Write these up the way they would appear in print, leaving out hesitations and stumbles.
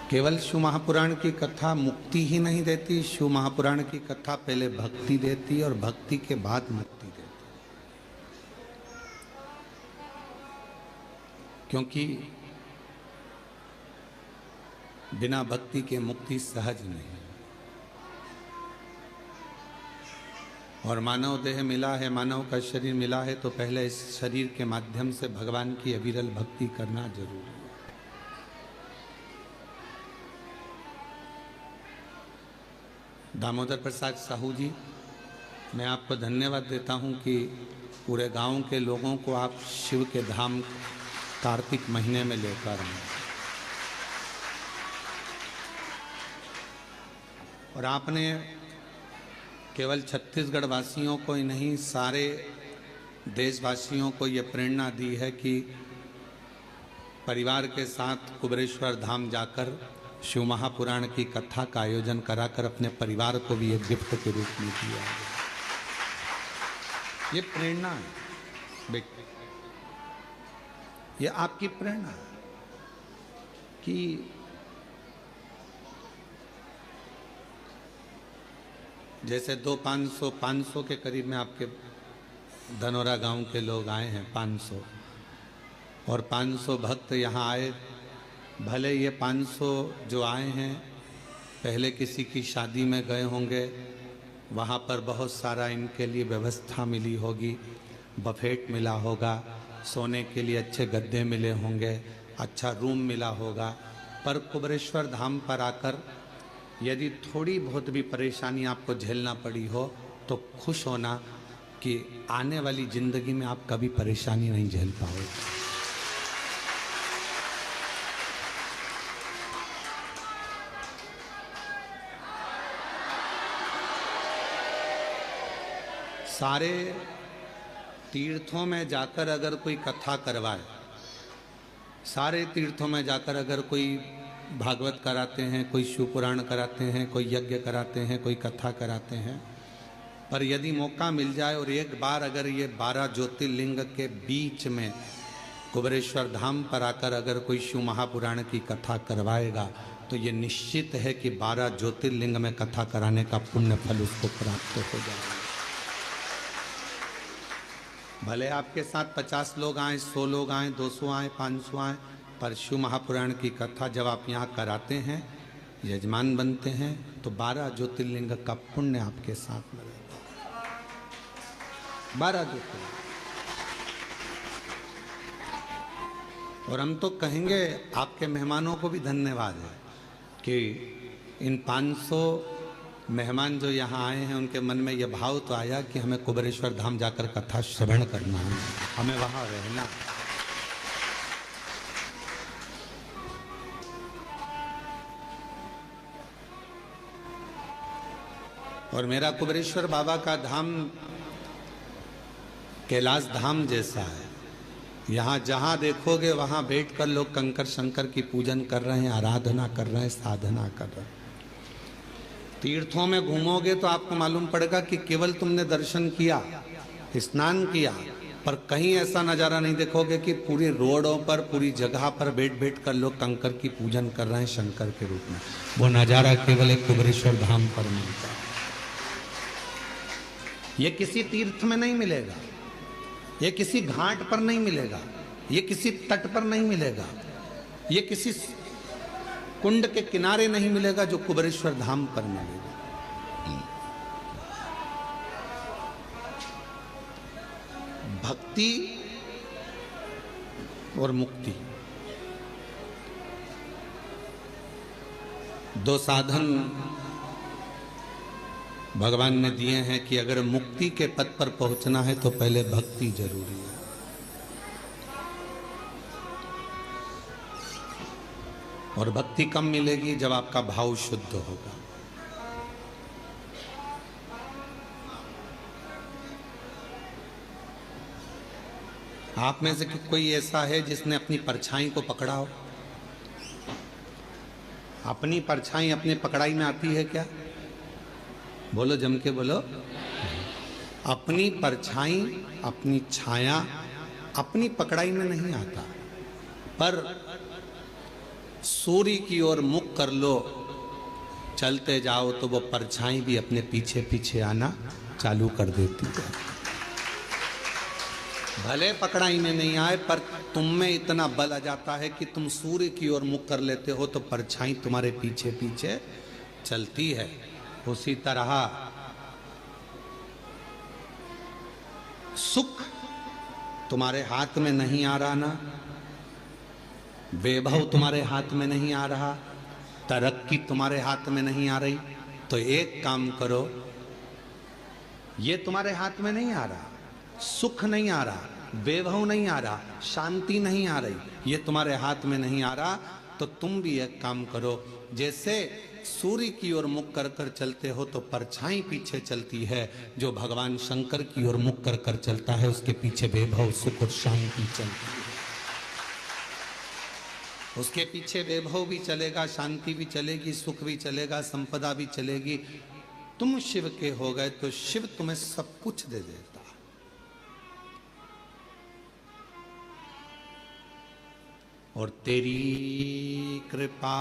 केवल शिव महापुराण की कथा मुक्ति ही नहीं देती, शिव महापुराण की कथा पहले भक्ति देती और भक्ति के बाद मुक्ति देती। क्योंकि बिना भक्ति के मुक्ति सहज नहीं। और मानव देह मिला है, मानव का शरीर मिला है, तो पहले इस शरीर के माध्यम से भगवान की अविरल भक्ति करना जरूरी है। दामोदर प्रसाद साहू जी, मैं आपको धन्यवाद देता हूं कि पूरे गांव के लोगों को आप शिव के धाम कार्तिक महीने में लेकर आए। और आपने केवल छत्तीसगढ़ वासियों को ही नहीं, सारे देशवासियों को ये प्रेरणा दी है कि परिवार के साथ कुबेरेश्वर धाम जाकर शिव महापुराण की कथा का आयोजन कराकर अपने परिवार को भी एक गिफ्ट के रूप में दिया है। ये प्रेरणा है बेटे, ये आपकी प्रेरणा है कि जैसे 500 के करीब में आपके धनोरा गांव के लोग आए हैं, 500, और 500 भक्त यहाँ आए। भले ये 500 जो आए हैं पहले किसी की शादी में गए होंगे, वहाँ पर बहुत सारा इनके लिए व्यवस्था मिली होगी, बफेट मिला होगा, सोने के लिए अच्छे गद्दे मिले होंगे, अच्छा रूम मिला होगा। पर कुबेरेश्वर धाम पर आकर यदि थोड़ी बहुत भी परेशानी आपको झेलना पड़ी हो तो खुश होना कि आने वाली जिंदगी में आप कभी परेशानी नहीं झेल पाओगे। सारे तीर्थों में जाकर अगर कोई कथा करवाए, सारे तीर्थों में जाकर अगर कोई भागवत कराते हैं, कोई शिव पुराण कराते हैं, कोई यज्ञ कराते हैं, कोई कथा कराते हैं, पर यदि मौका मिल जाए और एक बार अगर ये 12 ज्योतिर्लिंग के बीच में कुबेरेश्वर धाम पर आकर अगर कोई शिव महापुराण की कथा करवाएगा तो ये निश्चित है कि 12 ज्योतिर्लिंग में कथा कराने का पुण्य फल उसको प्राप्त हो जाएगा। भले आपके साथ 50 लोग आए, 100 लोग आए, 200 आए, 500 आए, पर शिव महापुराण की कथा जब आप यहाँ कराते हैं, यजमान बनते हैं, तो 12 ज्योतिर्लिंग का पुण्य आपके साथ में रहता है। 12 ज्योतिर्लिंग। और हम तो कहेंगे आपके मेहमानों को भी धन्यवाद है कि इन 500 मेहमान जो यहाँ आए हैं उनके मन में यह भाव तो आया कि हमें कुबेरेश्वर धाम जाकर कथा श्रवण करना है, हमें वहाँ रहना है। और मेरा कुबेरेश्वर बाबा का धाम कैलाश धाम जैसा है। यहाँ जहाँ देखोगे वहाँ बैठकर लोग कंकर शंकर की पूजन कर रहे हैं, आराधना कर रहे हैं, साधना कर रहे हैं। तीर्थों में घूमोगे तो आपको मालूम पड़ेगा कि केवल तुमने दर्शन किया, स्नान किया, पर कहीं ऐसा नज़ारा नहीं देखोगे कि पूरी रोडों पर, पूरी जगह पर बैठ बैठ कर लोग कंकर की पूजन कर रहे हैं शंकर के रूप में। वो नज़ारा केवल एक कुबेरेश्वर धाम पर मिलता है। ये किसी तीर्थ में नहीं मिलेगा, ये किसी घाट पर नहीं मिलेगा, ये किसी तट पर नहीं मिलेगा, ये किसी कुंड के किनारे नहीं मिलेगा, जो कुबेरेश्वर धाम पर मिलेगा। भक्ति और मुक्ति, दो साधन भगवान ने दिए हैं कि अगर मुक्ति के पद पर पहुंचना है तो पहले भक्ति जरूरी है। और भक्ति कम मिलेगी जब आपका भाव शुद्ध होगा। आप में से कोई ऐसा है जिसने अपनी परछाई को पकड़ा हो? अपनी परछाई अपने पकड़ाई में आती है क्या? बोलो, जम के बोलो। अपनी परछाई, अपनी छाया अपनी पकड़ाई में नहीं आता, पर सूर्य की ओर मुख कर लो, चलते जाओ तो वो परछाई भी अपने पीछे पीछे आना चालू कर देती है। भले पकड़ाई में नहीं आए, पर तुम में इतना बल आ जाता है कि तुम सूर्य की ओर मुख कर लेते हो तो परछाई तुम्हारे पीछे पीछे चलती है। उसी तरह सुख तुम्हारे हाथ में नहीं आ रहा ना, वैभव तुम्हारे हाथ में नहीं आ रहा, तरक्की तुम्हारे हाथ में नहीं आ रही, तो एक काम करो, ये तुम्हारे हाथ में नहीं आ रहा, सुख नहीं आ रहा, वैभव नहीं आ रहा, शांति नहीं आ रही, ये तुम्हारे हाथ में नहीं आ रहा, तो तुम भी एक काम करो, जैसे सूर्य की ओर मुख कर कर चलते हो तो परछाई पीछे चलती है, जो भगवान शंकर की ओर मुख कर कर चलता है उसके पीछे वैभव सुख और शांति चलती है। उसके पीछे वैभव भी चलेगा, शांति भी चलेगी, सुख भी चलेगा, संपदा भी चलेगी। तुम शिव के हो गए तो शिव तुम्हें सब कुछ दे देता। और तेरी कृपा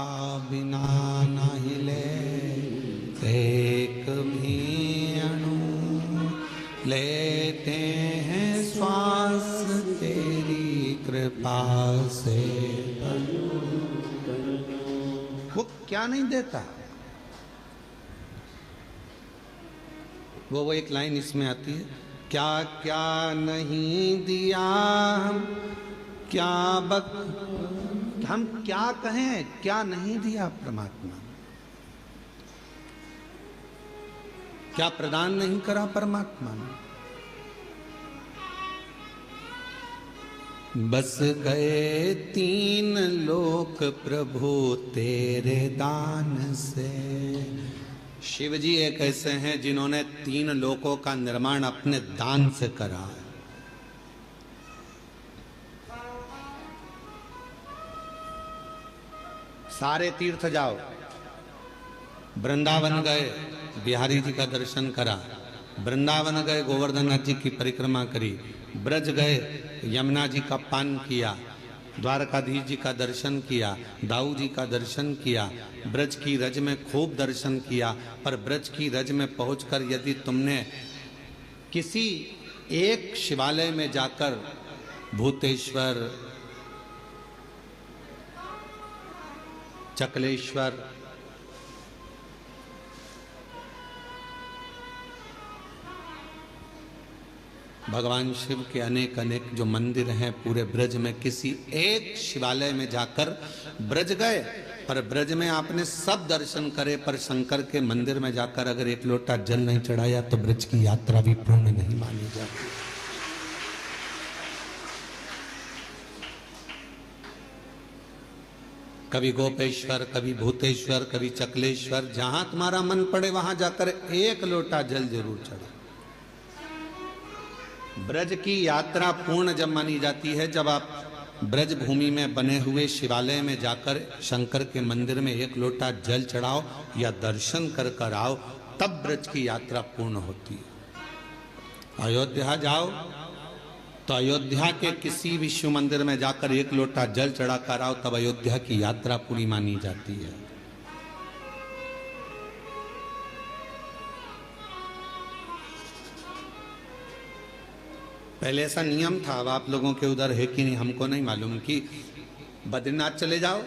बिना न हिले एक भी अणु, लेते हैं श्वास तेरी कृपा से। वो क्या नहीं देता? वो एक लाइन इसमें आती है, क्या क्या नहीं दिया हम, क्या हम क्या कहें, क्या नहीं दिया परमात्मा, क्या प्रदान नहीं करा परमात्मा ने। बस गए तीन लोक प्रभु तेरे दान से। शिव जी एक ऐसे हैं जिन्होंने तीन लोकों का निर्माण अपने दान से करा है। सारे तीर्थ जाओ, वृंदावन गए, बिहारी जी का दर्शन करा, वृंदावन गए, गोवर्धननाथ जी की परिक्रमा करी, ब्रज गए, यमुना जी का पान किया, द्वारकाधीश जी का दर्शन किया, दाऊ जी का दर्शन किया, ब्रज की रज में खूब दर्शन किया। पर ब्रज की रज में पहुंचकर यदि तुमने किसी एक शिवालय में जाकर भूतेश्वर, चकलेश्वर, भगवान शिव के अनेक अनेक जो मंदिर हैं पूरे ब्रज में, किसी एक शिवालय में जाकर ब्रज गए, पर ब्रज में आपने सब दर्शन करे, पर शंकर के मंदिर में जाकर अगर एक लोटा जल नहीं चढ़ाया तो ब्रज की यात्रा भी पूर्ण नहीं मानी जाती। कभी गोपेश्वर, कभी भूतेश्वर, कभी चकलेश्वर, जहां तुम्हारा मन पड़े वहां जाकर एक लोटा जल जरूर चढ़ो। ब्रज की यात्रा पूर्ण जब मानी जाती है जब आप ब्रज भूमि में बने हुए शिवालय में जाकर शंकर के मंदिर में एक लोटा जल चढ़ाओ या दर्शन कर कर आओ, तब ब्रज की यात्रा पूर्ण होती है। अयोध्या जाओ तो अयोध्या के किसी भी शिव मंदिर में जाकर एक लोटा जल चढ़ा कर आओ, तब अयोध्या की यात्रा पूरी मानी जाती है। पहले ऐसा नियम था, अब आप लोगों के उधर है कि नहीं हमको नहीं मालूम, कि बद्रीनाथ चले जाओ,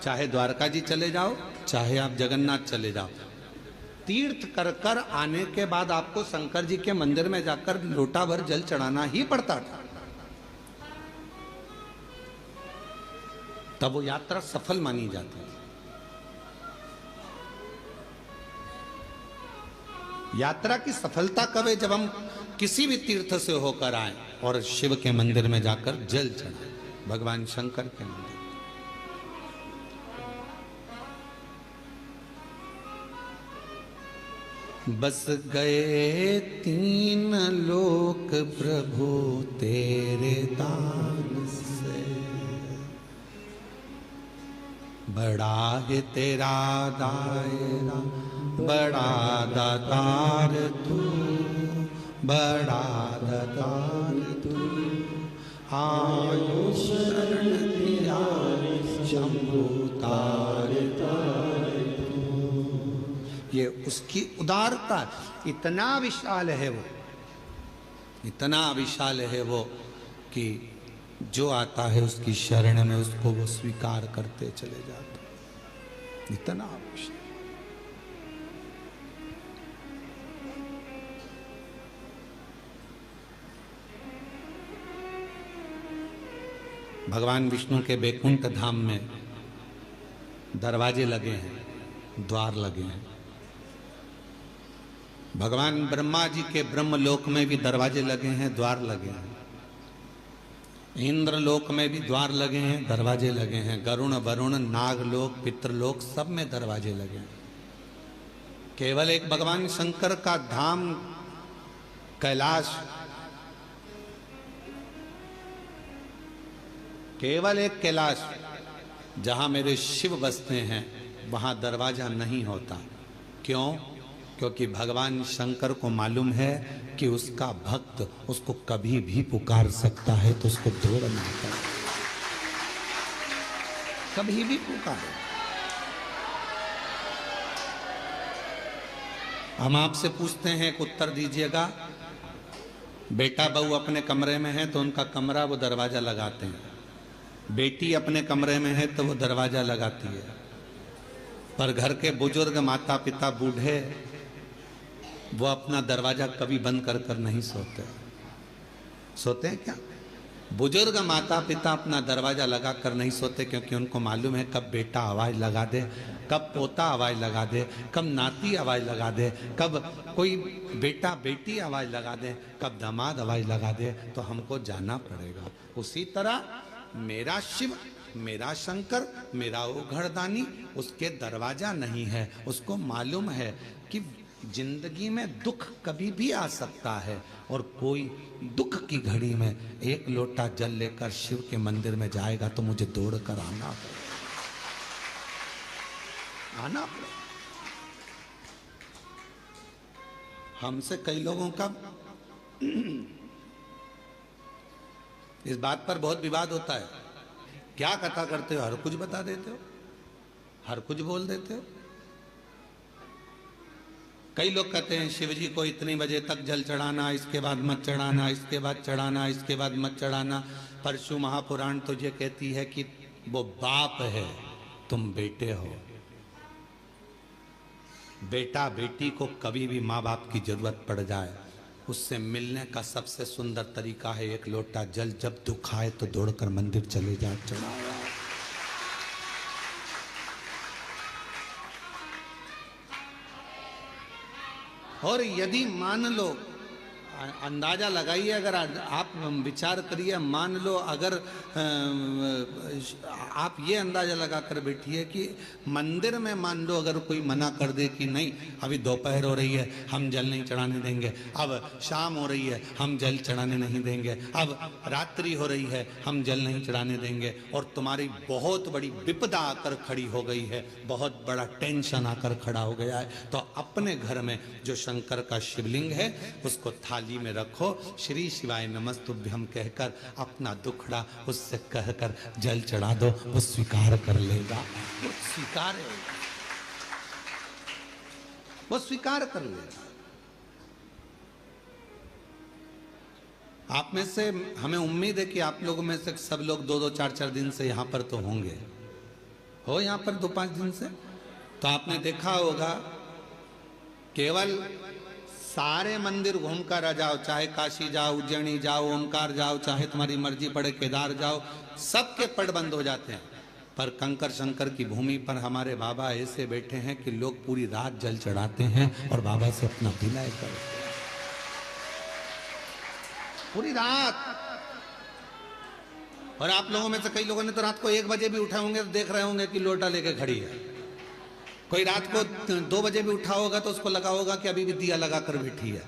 चाहे द्वारका जी चले जाओ, चाहे आप जगन्नाथ चले जाओ, तीर्थ कर कर आने के बाद आपको शंकर जी के मंदिर में जाकर लोटा भर जल चढ़ाना ही पड़ता था, तब वो यात्रा सफल मानी जाती है। यात्रा की सफलता कब है? जब हम किसी भी तीर्थ से होकर आए और शिव के मंदिर में जाकर जल चढ़ाए, भगवान शंकर के मंदिर। बस गए तीन लोक प्रभु तेरे दान से, बड़ा है तेरा दायरा, बड़ा दातार तू, बड़ा दातार तू, आयु शरण दिया शंभु तारा। उसकी उदारता इतना विशाल है वो, इतना विशाल है वो कि जो आता है उसकी शरण में उसको वो स्वीकार करते चले जाते, इतना विशाल। भगवान विष्णु के बैकुंठ धाम में दरवाजे लगे हैं, द्वार लगे हैं। भगवान ब्रह्मा जी के ब्रह्मलोक में भी दरवाजे लगे हैं, द्वार लगे हैं। इंद्रलोक में भी द्वार लगे हैं, दरवाजे लगे हैं। गरुण, वरुण, नागलोक, पितृलोक सब में दरवाजे लगे हैं। केवल एक भगवान शंकर का धाम कैलाश, केवल एक कैलाश जहां मेरे शिव बसते हैं वहां दरवाजा नहीं होता। क्यों? क्योंकि भगवान शंकर को मालूम है कि उसका भक्त उसको कभी भी पुकार सकता है, तो उसको दौड़ नहीं कर, कभी भी पुकारे। हम आपसे पूछते हैं, एक उत्तर दीजिएगा। बेटा बहू अपने कमरे में है तो उनका कमरा वो दरवाजा लगाते हैं, बेटी अपने कमरे में है तो वो दरवाजा लगाती है, पर घर के बुजुर्ग, माता पिता, बूढ़े, वो अपना दरवाजा कभी बंद कर कर नहीं सोते। सोते हैं क्या? बुजुर्ग माता पिता अपना दरवाजा लगा कर नहीं सोते, क्योंकि उनको मालूम है कब बेटा आवाज लगा दे, कब पोता आवाज लगा दे, कब नाती आवाज लगा दे, कब कोई बेटा बेटी आवाज लगा दे, कब दामाद आवाज लगा दे, तो हमको जाना पड़ेगा। उसी तरह मेरा शिव, मेरा शंकर, मेरा वो घरदानी, उसके दरवाजा नहीं है। उसको मालूम है कि जिंदगी में दुख कभी भी आ सकता है, और कोई दुख की घड़ी में एक लोटा जल लेकर शिव के मंदिर में जाएगा तो मुझे दौड़ कर आना पड़ेगा। हमसे कई लोगों का इस बात पर बहुत विवाद होता है, क्या कथा करते हो, हर कुछ बता देते हो, हर कुछ बोल देते हो। कई लोग कहते हैं शिव जी को इतनी बजे तक जल चढ़ाना, इसके बाद मत चढ़ाना, इसके बाद चढ़ाना, इसके बाद मत चढ़ाना। परशु महापुराण तो ये कहती है कि वो बाप है, तुम बेटे हो। बेटा बेटी को कभी भी माँ बाप की जरूरत पड़ जाए, उससे मिलने का सबसे सुंदर तरीका है एक लोटा जल। जब दुख आए तो दौड़कर मंदिर चले जाए, चढ़ाओ। और यदि मान लो, अंदाजा लगाइए, अगर आप विचार करिए, मान लो अगर आप ये अंदाजा लगा कर बैठिए कि मंदिर में मान लो अगर कोई मना कर दे कि नहीं अभी दोपहर हो रही है, हम जल नहीं चढ़ाने देंगे, अब शाम हो रही है, हम जल चढ़ाने नहीं देंगे, अब रात्रि हो रही है, हम जल नहीं चढ़ाने देंगे, और तुम्हारी बहुत बड़ी विपदा आकर खड़ी हो गई है, बहुत बड़ा टेंशन आकर खड़ा हो गया है, तो अपने घर में जो शंकर का शिवलिंग है उसको थाली में रखो, श्री शिवाय नमस्तुभ्यम कहकर अपना दुखड़ा उससे कहकर जल चढ़ा दो, वो स्वीकार कर लेगा। वो स्वीकार है, वो स्वीकार कर लेगा। आप में से हमें उम्मीद है कि आप लोगों में से सब लोग 2-2, 4-4 दिन से यहां पर तो होंगे, हो यहां पर 2-5 दिन से, तो आपने देखा होगा केवल सारे मंदिर घूम कर आ जाओ, चाहे काशी जाओ, उज्जैनी जाओ, ओमकार जाओ, चाहे तुम्हारी मर्जी पड़े केदार जाओ, सबके पट बंद हो जाते हैं। पर कंकर शंकर की भूमि पर हमारे बाबा ऐसे बैठे हैं कि लोग पूरी रात जल चढ़ाते हैं और बाबा से अपना विनय करते हैं पूरी रात। और आप लोगों में से कई लोगों ने तो रात को 1 बजे भी उठे होंगे तो देख रहे होंगे कि लोटा लेके खड़ी है। कोई रात को 2 बजे भी उठा होगा तो उसको लगा होगा कि अभी भी दिया लगा कर बैठी है।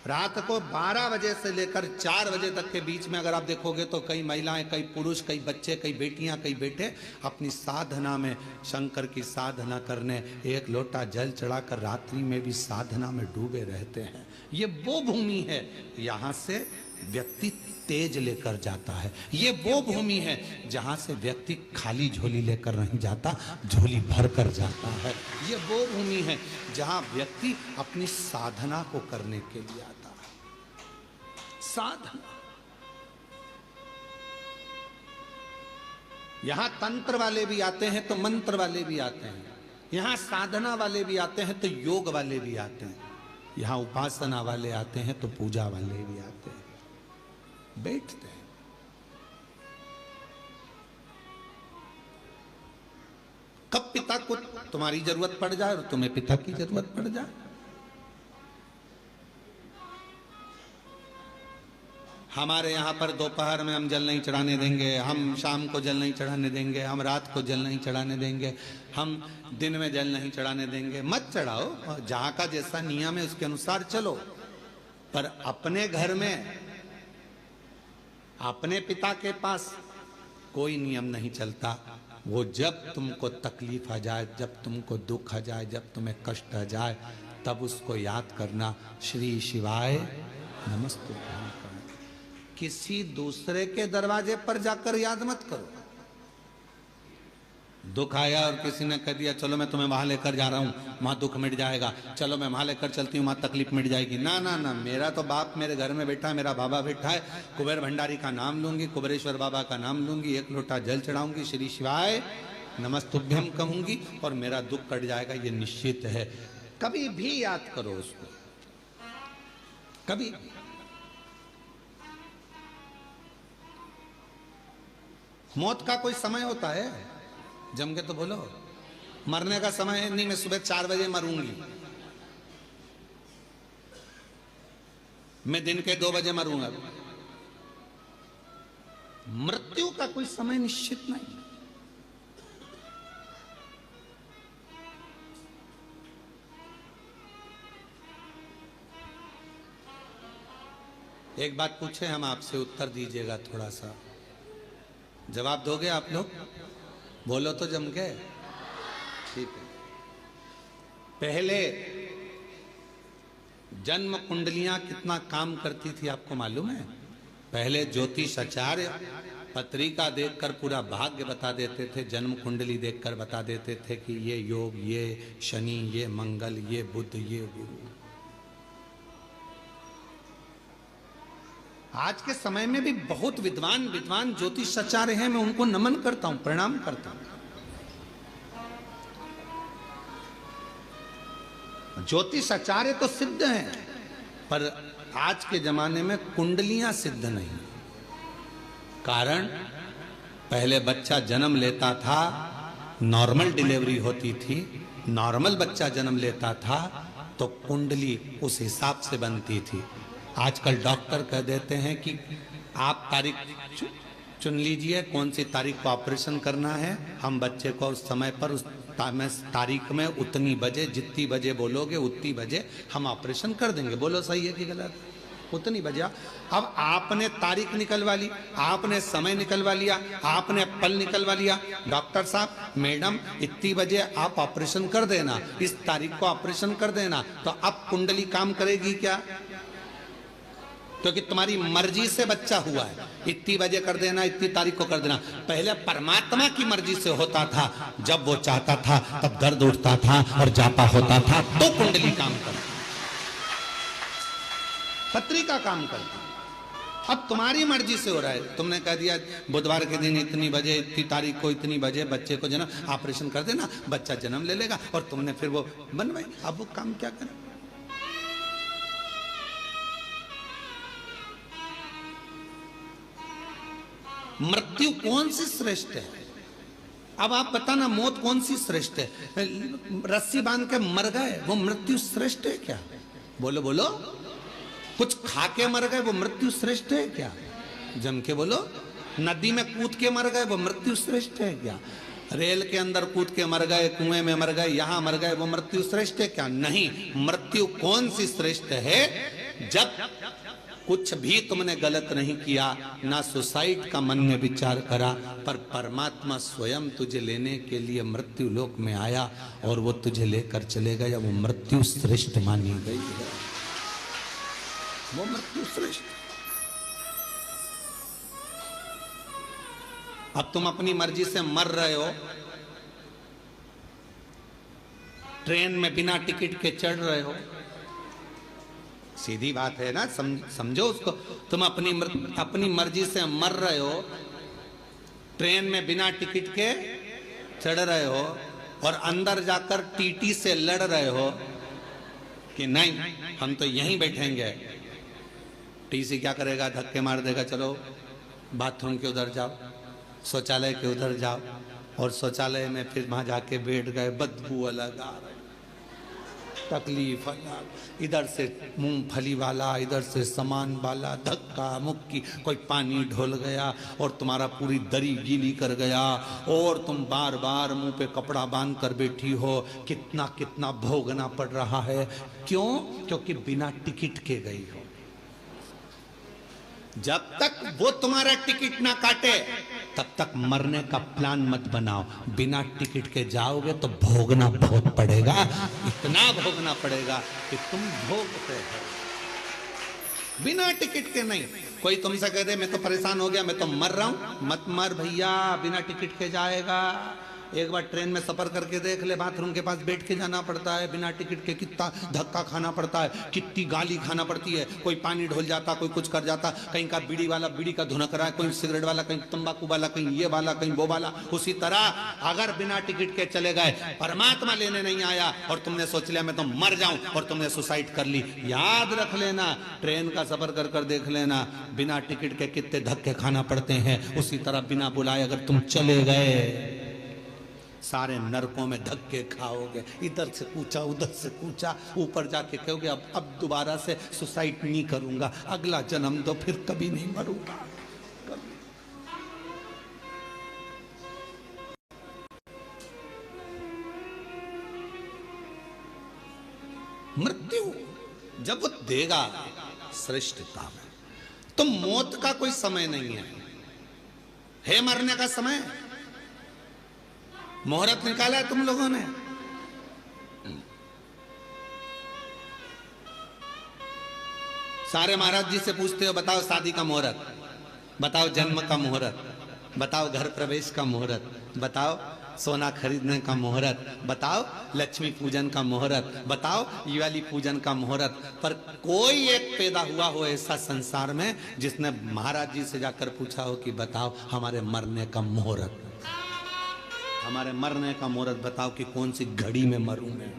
रात को 12 बजे से लेकर 4 बजे तक के बीच में अगर आप देखोगे तो कई महिलाएं, कई पुरुष, कई बच्चे, कई बेटियां, कई बेटे अपनी साधना में, शंकर की साधना करने, एक लोटा जल चढ़ाकर रात्रि में भी साधना में डूबे रहते हैं। ये वो भूमि है, यहाँ से व्यक्ति तेज लेकर जाता है। ये वो भूमि है जहां से व्यक्ति खाली झोली लेकर नहीं जाता, झोली भर कर जाता है। ये वो भूमि है जहां व्यक्ति अपनी साधना को करने के लिए आता है। साधना। यहां तंत्र वाले भी आते हैं तो मंत्र वाले भी आते हैं, यहां साधना वाले भी आते हैं तो योग वाले भी आते हैं, यहां उपासना वाले आते हैं तो पूजा वाले भी आते हैं। बैठते हैं। कब पिता को तुम्हारी जरूरत पड़ जाए और तुम्हें पिता की जरूरत पड़ जाए। हमारे यहां पर दोपहर में हम जल नहीं चढ़ाने देंगे, हम शाम को जल नहीं चढ़ाने देंगे, हम रात को जल नहीं चढ़ाने देंगे, हम दिन में जल नहीं चढ़ाने देंगे। मत चढ़ाओ, जहां का जैसा नियम है उसके अनुसार चलो। पर अपने घर में, अपने पिता के पास कोई नियम नहीं चलता। वो जब तुमको तकलीफ आ जाए, जब तुमको दुख आ जाए, जब तुम्हें कष्ट आ जाए, तब उसको याद करना, श्री शिवाय नमस्तुभ्यं। किसी दूसरे के दरवाजे पर जाकर याद मत करो। दुख आया और किसी ने कह दिया चलो मैं तुम्हें वहां लेकर जा रहा हूं, वहां दुख मिट जाएगा, चलो मैं वहां लेकर चलती हूं, वहां तकलीफ मिट जाएगी। ना ना ना, मेरा तो बाप मेरे घर में बैठा है, मेरा बाबा बैठा है, कुबेर भंडारी का नाम लूंगी, कुबेरेश्वर बाबा का नाम लूंगी, एक लोटा जल चढ़ाऊंगी, श्री शिवाय नमस्तुभ्यं कहूंगी और मेरा दुख कट जाएगा, ये निश्चित है। कभी भी याद करो उसको, कभी। मौत का कोई समय होता है? जम के तो बोलो। मरने का समय है? नहीं, मैं सुबह 4 बजे मरूंगी, मैं दिन के 2 बजे मरूंगा। मृत्यु का कोई समय निश्चित नहीं। एक बात पूछे हम आपसे, उत्तर दीजिएगा, थोड़ा सा जवाब दोगे आप लोग? बोलो तो जम के। ठीक है। पहले जन्म कुंडलियां कितना काम करती थी आपको मालूम है? पहले ज्योतिष आचार्य पत्रिका देखकर पूरा भाग्य बता देते थे, जन्म कुंडली देखकर बता देते थे कि ये योग, ये शनि, ये मंगल, ये बुध, ये गुरु। आज के समय में भी बहुत विद्वान ज्योतिष आचार्य हैं, मैं उनको नमन करता हूं, प्रणाम करता हूं। ज्योतिष आचार्य तो सिद्ध हैं, पर आज के जमाने में कुंडलियां सिद्ध नहीं। कारण पहले बच्चा जन्म लेता था, नॉर्मल डिलीवरी होती थी, नॉर्मल बच्चा जन्म लेता था तो कुंडली उस हिसाब से बनती थी। आजकल डॉक्टर कह देते हैं कि आप तारीख चुन लीजिए, कौन सी तारीख को ऑपरेशन करना है, हम बच्चे को उस समय पर उस तारीख में उतनी बजे, जितनी बजे बोलोगे उतनी बजे हम ऑपरेशन कर देंगे। बोलो सही है कि गलत? उतनी बजे। अब आपने तारीख निकलवा ली, आपने समय निकलवा लिया, आपने पल निकलवा लिया, डॉक्टर साहब, मैडम, इतनी बजे आप ऑपरेशन कर देना, इस तारीख को ऑपरेशन कर देना, तो अब कुंडली काम करेगी क्या? क्योंकि तुम्हारी मर्जी से बच्चा हुआ है, इतनी बजे कर देना, इतनी तारीख को कर देना। पहले परमात्मा की मर्जी से होता था, जब वो चाहता था तब दर्द उठता था और जापा होता था तो कुंडली काम करती, पत्रिका काम करती। अब तुम्हारी मर्जी से हो रहा है, तुमने कह दिया बुधवार के दिन इतनी बजे, इतनी तारीख को इतनी बजे बच्चे को जन्म ऑपरेशन कर देना, बच्चा जन्म ले लेगा, और तुमने फिर वो बनवाई। अब वो काम क्या करे? मृत्यु कौन सी श्रेष्ठ है? अब आप बताना, मौत कौन सी श्रेष्ठ है? रस्सी बांध के मर गए, वो मृत्यु श्रेष्ठ है क्या? बोलो बोलो। कुछ खा के मर गए, वो मृत्यु श्रेष्ठ है क्या? जम के बोलो। नदी में कूद के मर गए, वो मृत्यु श्रेष्ठ है क्या? रेल के अंदर कूद के मर गए, कुएं में मर गए, यहां मर गए, वो मृत्यु श्रेष्ठ है क्या? नहीं। मृत्यु कौन सी श्रेष्ठ है? जब कुछ भी तुमने गलत नहीं किया, ना सुसाइड का मन में विचार करा, पर परमात्मा स्वयं तुझे लेने के लिए मृत्यु लोक में आया और वो तुझे लेकर चले गया, वो मृत्यु श्रेष्ठ मानी गई है। वो मृत्यु श्रेष्ठ। अब तुम अपनी मर्जी से मर रहे हो, ट्रेन में बिना टिकट के चढ़ रहे हो। सीधी बात है ना, समझो उसको। तुम अपनी मर्जी से मर रहे हो, ट्रेन में बिना टिकट के चढ़ रहे हो, और अंदर जाकर टीटी से लड़ रहे हो कि नहीं हम तो यहीं बैठेंगे। टीसी क्या करेगा? धक्के मार देगा, चलो बाथरूम के उधर जाओ, शौचालय के उधर जाओ, और शौचालय में फिर वहां जाके बैठ गए, बदबू अलग आ रही, तकलीफ अलग, इधर से मूंगफली वाला, इधर से सामान वाला, धक्का मुक्की, कोई पानी ढोल गया और तुम्हारा पूरी दरी गीली कर गया, और तुम बार बार मुंह पे कपड़ा बांध कर बैठी हो। कितना कितना भोगना पड़ रहा है। क्यों? क्योंकि बिना टिकट के गई हो। जब तक वो तुम्हारा टिकट ना काटे तब तक मरने का प्लान मत बनाओ। बिना टिकट के जाओगे तो भोगना बहुत पड़ेगा, इतना भोगना पड़ेगा कि तुम भोगते हो। बिना टिकट के नहीं। कोई तुमसे कह दे मैं तो परेशान हो गया, मैं तो मर रहा हूं, मत मर भैया, बिना टिकट के जाएगा। एक बार ट्रेन में सफर करके देख ले, बाथरूम के पास बैठ के जाना पड़ता है बिना टिकट के, कितना धक्का खाना पड़ता है, कितनी गाली खाना पड़ती है। कोई पानी ढोल जाता, कोई कुछ कर जाता, कहीं का बीड़ी वाला बीड़ी का धुनक रहा है, कोई सिगरेट वाला, कहीं तंबाकू वाला, कहीं ये वाला, कहीं वो वाला। उसी तरह अगर बिना टिकट के चले गए, परमात्मा लेने नहीं आया और तुमने सोच लिया मैं तो मर जाऊं, और तुमने सुसाइड कर ली, याद रख लेना, ट्रेन का सफर कर कर देख लेना, बिना टिकट के कितने धक्के खाना पड़ते हैं। उसी तरह बिना बुलाए अगर तुम चले गए, सारे नरकों में धक्के खाओगे, इधर से कूचा उधर से कूचा, ऊपर जाके कहोगे अब दोबारा से सुसाइड नहीं करूंगा, अगला जन्म दो, फिर कभी नहीं मरूंगा। मृत्यु जब वो देगा श्रेष्ठता में, तो मौत का कोई समय नहीं है मरने का समय। मुहूर्त निकाला है तुम लोगों ने, सारे महाराज जी से पूछते हो बताओ शादी का मुहूर्त, बताओ जन्म का मुहूर्त, बताओ घर प्रवेश का मुहूर्त, बताओ सोना खरीदने का मुहूर्त, बताओ लक्ष्मी पूजन का मुहूर्त, बताओ दिवाली पूजन का मुहूर्त। पर कोई एक पैदा हुआ हो ऐसा संसार में जिसने महाराज जी से जाकर पूछा हो कि बताओ हमारे मरने का मुहूर्त, हमारे मरने का मुहूर्त बताओ कि कौन सी घड़ी में मरूं मैं,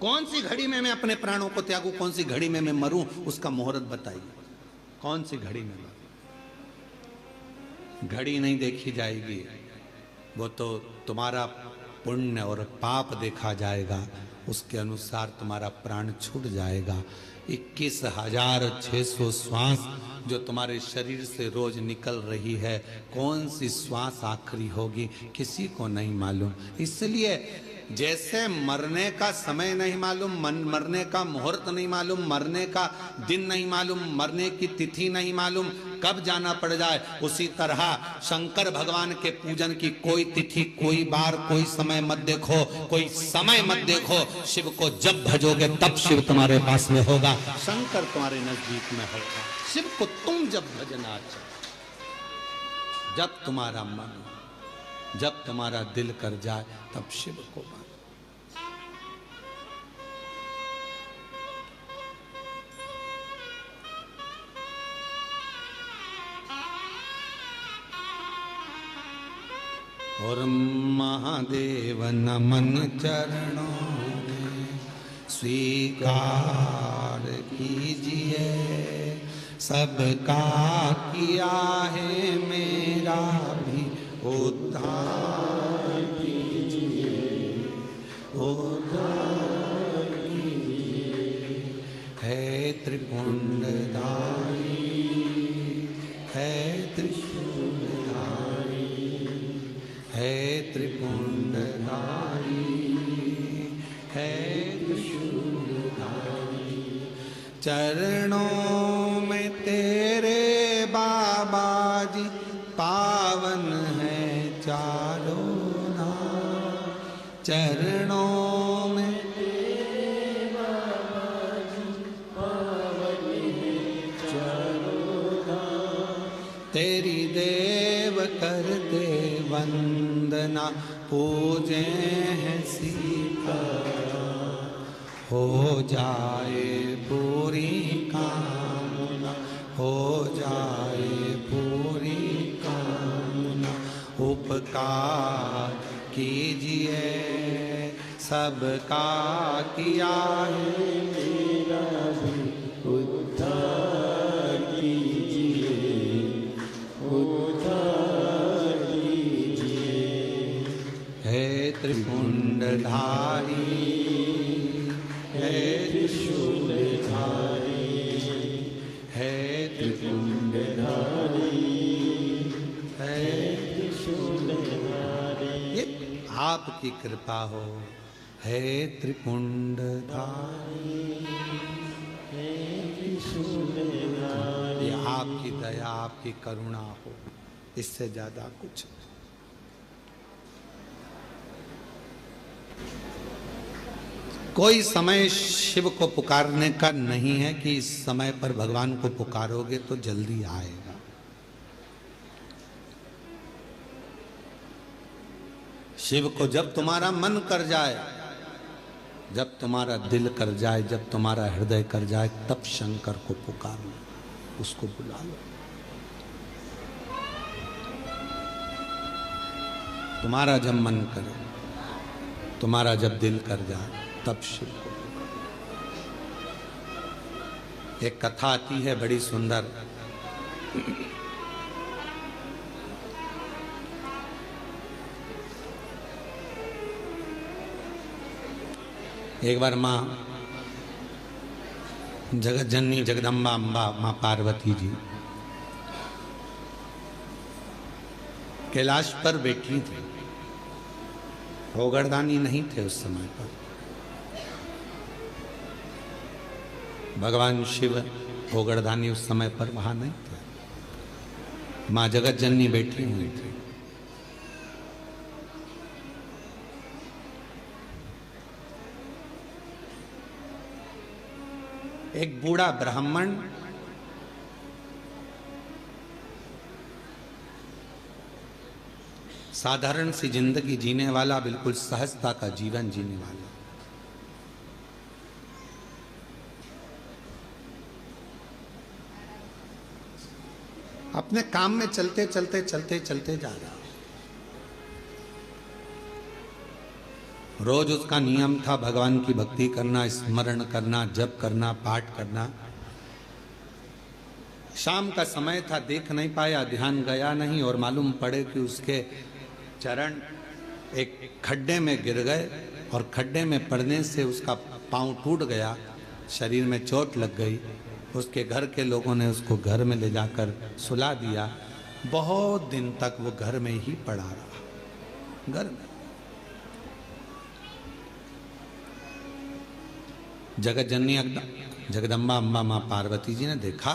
कौन सी घड़ी में मैं अपने प्राणों को त्यागूं, कौन सी घड़ी में मैं मरूं, उसका मुहूर्त बताइए। कौन सी घड़ी में? घड़ी नहीं देखी जाएगी, वो तो तुम्हारा पुण्य और पाप देखा जाएगा, उसके अनुसार तुम्हारा प्राण छूट जाएगा। 21,600 श्वास जो तुम्हारे शरीर से रोज निकल रही है, कौन सी श्वास आखिरी होगी किसी को नहीं मालूम। इसलिए जैसे मरने का समय नहीं मालूम, मरने का मुहूर्त नहीं मालूम, मरने का दिन नहीं मालूम, मरने की तिथि नहीं मालूम, कब जाना पड़ जाए, उसी तरह शंकर भगवान के पूजन की कोई तिथि, कोई बार, कोई समय मत देखो, कोई समय मत देखो। शिव को जब भजोगे तब शिव तुम्हारे पास में होगा, शंकर तुम्हारे नजदीक में होगा। शिव को तुम जब भजना चाहो, जब तुम्हारा मन, जब तुम्हारा दिल कर जाए, तब शिव को मानो। और महादेव नमन चरणों में स्वीकार कीजिए, सबका किया है मेरा भी उद्धार कीजिए, उद्धार कीजिए। है त्रिपुंडधारी, है त्रिशूलधारी, है त्रिपुंडधारी, है त्रिशूलधारी। चरणों में तेरे बाबा जी पावन है चारों धाम, चरणों में तेरे बाबा जी पावन है चारों धाम। तेरे वंदना पूजे हैं सीता, हो जाए पूरी कामना, हो जाए पूरी कामना। उपकार कीजिए सबका किया है, मेरा भी उद्धार कीजिए, उद्धार कीजिए। हे त्रिपुंडधारी, हे त्रिशूलधारी, हे त्रिपुंडधारी, हे त्रिशूलधारी। ये आपकी कृपा हो, हे त्रिपुंडधारी, हे त्रिशूलधारी। ये आपकी दया, आपकी करुणा हो, इससे ज्यादा कुछ। कोई समय शिव को पुकारने का नहीं है कि इस समय पर भगवान को पुकारोगे तो जल्दी आएगा। शिव को जब तुम्हारा मन कर जाए, जब तुम्हारा दिल कर जाए, जब तुम्हारा हृदय कर जाए, तब शंकर को पुकार लो, उसको बुला लो। तुम्हारा जब मन करे, तुम्हारा जब दिल कर जाए, तब शिव को। एक कथा आती है बड़ी सुंदर। एक बार माँ जगत जननी जगदम्बा अम्बा माँ पार्वती जी कैलाश पर बैठी थी। होगरदानी नहीं थे उस समय पर। भगवान शिव होगरदानी उस समय पर वहां नहीं थे। माँ जगत जननी बैठी हुई थी। एक बूढ़ा ब्राह्मण साधारण सी जिंदगी जीने वाला, बिल्कुल सहजता का जीवन जीने वाला, अपने काम में चलते चलते चलते चलते जा रहा। रोज उसका नियम था भगवान की भक्ति करना, स्मरण करना, जप करना, पाठ करना। शाम का समय था, देख नहीं पाया, ध्यान गया नहीं, और मालूम पड़े कि उसके चरण एक खड्डे में गिर गए और खड्डे में पड़ने से उसका पांव टूट गया, शरीर में चोट लग गई। उसके घर के लोगों ने उसको घर में ले जाकर सुला दिया। बहुत दिन तक वो घर में ही पड़ा रहा, घर में। जगत जननी जगदम्बा अम्बा माँ पार्वती जी ने देखा,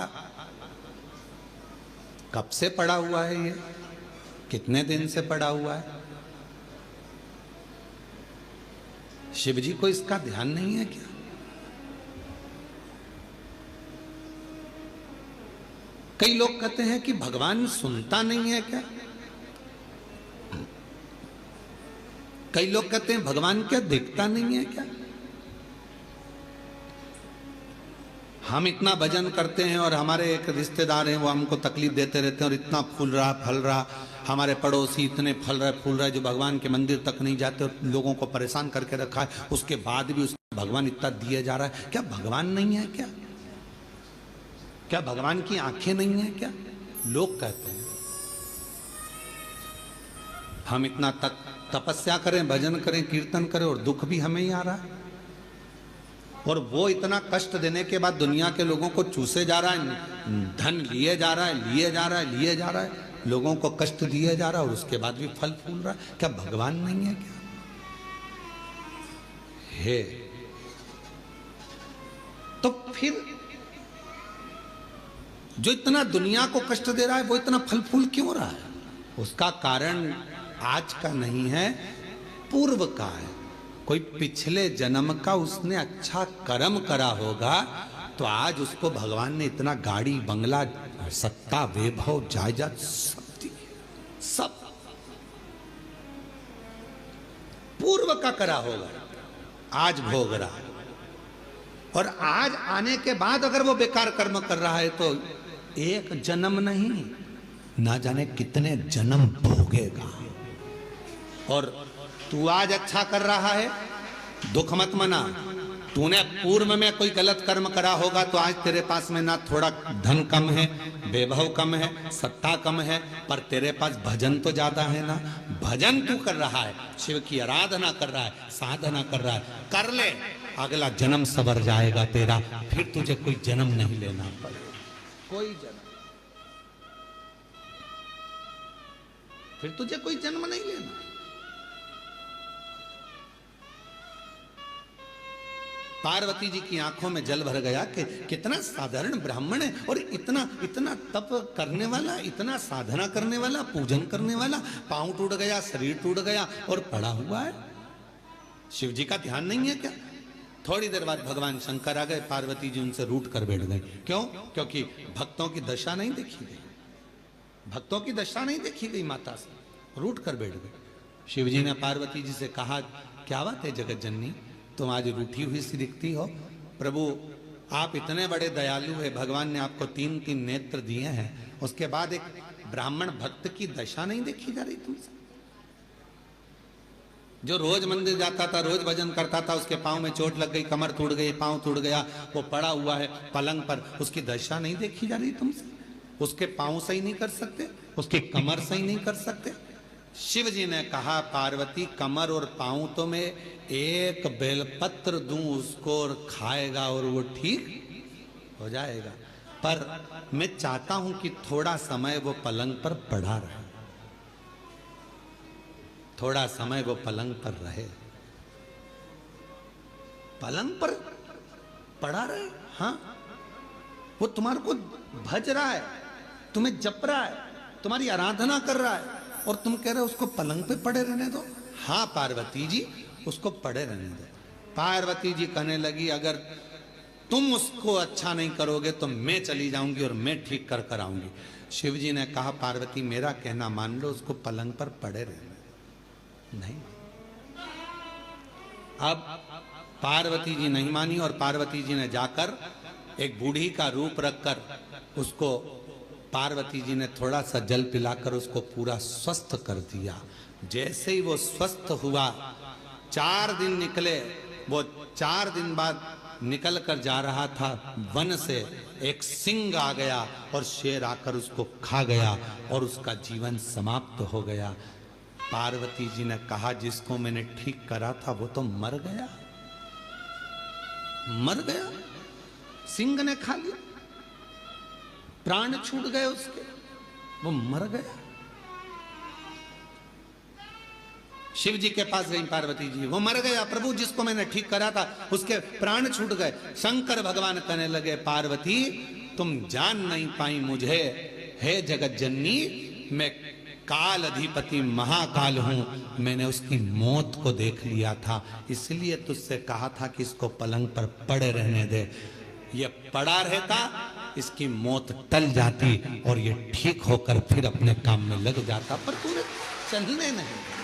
कब से पड़ा हुआ है ये, कितने दिन से पड़ा हुआ है। शिव जी को इसका ध्यान नहीं है क्या? कई लोग कहते हैं कि भगवान सुनता नहीं है क्या? कई लोग कहते हैं भगवान क्या दिखता नहीं है क्या? हम इतना भजन करते हैं और हमारे एक रिश्तेदार हैं, वो हमको तकलीफ देते रहते हैं और इतना फूल रहा फल रहा, हमारे पड़ोसी इतने फल रहे फूल रहे जो भगवान के मंदिर तक नहीं जाते और लोगों को परेशान करके रखा है। उसके बाद भी उसको भगवान इतना दिए जा रहा है। क्या भगवान नहीं है क्या? क्या भगवान की आंखें नहीं है क्या? लोग कहते हैं। हम इतना तपस्या करें, भजन करें, कीर्तन करें और दुख भी हमें ही आ रहा है। और वो इतना कष्ट देने के बाद दुनिया के लोगों को चूसे जा रहा है, धन लिए जा रहा है, लिए जा रहा है, लिए जा रहा है, लोगों को कष्ट दिए जा रहा है और उसके बाद भी फल फूल रहा है। क्या भगवान नहीं है क्या? है तो फिर जो इतना दुनिया को कष्ट दे रहा है वो इतना फल फूल क्यों रहा है? उसका कारण आज का नहीं है, पूर्व का है। कोई पिछले जन्म का उसने अच्छा कर्म करा होगा तो आज उसको भगवान ने इतना गाड़ी बंगला सत्ता वैभव जायदाद सब दी, सब। पूर्व का करा होगा, आज भोग रहा है। और आज आने के बाद अगर वो बेकार कर्म कर रहा है तो एक जन्म नहीं, ना जाने कितने जन्म भोगेगा। और तू आज अच्छा कर रहा है, दुख मत मना। तूने पूर्व में कोई गलत कर्म करा होगा तो आज तेरे पास में ना थोड़ा धन कम है, वैभव कम है, सत्ता कम है, पर तेरे पास भजन तो ज्यादा है ना। भजन तू कर रहा है, शिव की आराधना कर रहा है, साधना कर रहा है, कर ले, अगला जन्म सवर जाएगा तेरा। फिर तुझे कोई जन्म नहीं लेना पड़ेगा, कोई जन्म, फिर तुझे कोई जन्म नहीं लेना। पार्वती जी की आंखों में जल भर गया कि कितना साधारण ब्राह्मण है और इतना इतना तप करने वाला, इतना साधना करने वाला, पूजन करने वाला, पांव टूट गया, शरीर टूट गया और पड़ा हुआ है। शिव जी का ध्यान नहीं है क्या? थोड़ी देर बाद भगवान शंकर आ गए, पार्वती जी उनसे रूठ कर बैठ गए। क्यों? क्योंकि भक्तों की दशा नहीं देखी गई, भक्तों की दशा नहीं देखी गई, माता से रूठ कर बैठ गए। शिव जी ने पार्वती जी से कहा, क्या बात है जगत जननी, तुम आज रूठी हुई सी दिखती हो। प्रभु आप इतने बड़े दयालु है, भगवान ने आपको 3-3 नेत्र दिए हैं, उसके बाद एक ब्राह्मण भक्त की दशा नहीं देखी जा रही तुमसे? जो रोज मंदिर जाता था, रोज भजन करता था, उसके पांव में चोट लग गई, कमर टूट गई, पांव टूट गया, वो पड़ा हुआ है पलंग पर, उसकी दशा नहीं देखी जा रही तुमसे? उसके पांव सही नहीं कर सकते, उसकी कमर सही नहीं कर सकते? शिव जी ने कहा, पार्वती कमर और पांव तो मैं एक बेलपत्र दूं उसको और खाएगा और वो ठीक हो जाएगा, पर मैं चाहता हूं कि थोड़ा समय वो पलंग पर पड़ा रहे, थोड़ा समय वो पलंग पर रहे, पलंग पर पड़ा रहे। हाँ, वो तुम्हारे को भज रहा है, तुम्हें जप रहा है, तुम्हारी आराधना कर रहा है, और तुम कह रहे हो उसको पलंग पे पड़े रहने दो। हाँ पार्वती जी, उसको पड़े रहने दो। पार्वती जी कहने लगी, अगर तुम उसको अच्छा नहीं करोगे तो मैं चली जाऊंगी और मैं ठीक कर कर आऊंगी। शिव जी ने कहा, पार्वती मेरा कहना मान लो, उसको पलंग पर पड़े रहने। नहीं, अब पार्वती जी नहीं मानी और पार्वती जी ने जाकर एक बूढ़ी का रूप रखकर उसको, पार्वती जी ने थोड़ा सा जल पिलाकर उसको पूरा स्वस्थ कर दिया। जैसे ही वो स्वस्थ हुआ, 4 दिन निकले, वो 4 दिन बाद निकल कर जा रहा था, वन से एक सिंह आ गया और शेर आकर उसको खा गया और उसका जीवन समाप्त हो गया। पार्वती जी ने कहा, जिसको मैंने ठीक करा था वो तो मर गया, मर गया, सिंह ने खा लिया, प्राण छूट गए उसके, वो मर गया। शिव जी के पास गई पार्वती जी, वो मर गया प्रभु, जिसको मैंने ठीक करा था उसके प्राण छूट गए। शंकर भगवान कहने लगे, पार्वती तुम जान नहीं पाई मुझे, हे जगत जननी, मैं काल अधिपति महाकाल हूं, मैंने उसकी मौत को देख लिया था, इसलिए तुझसे कहा था कि इसको पलंग पर पड़े रहने दे। ये पड़ा रहता, इसकी मौत टल जाती और ये ठीक होकर फिर अपने काम में लग जाता, पर तूने चलने नहीं दिया।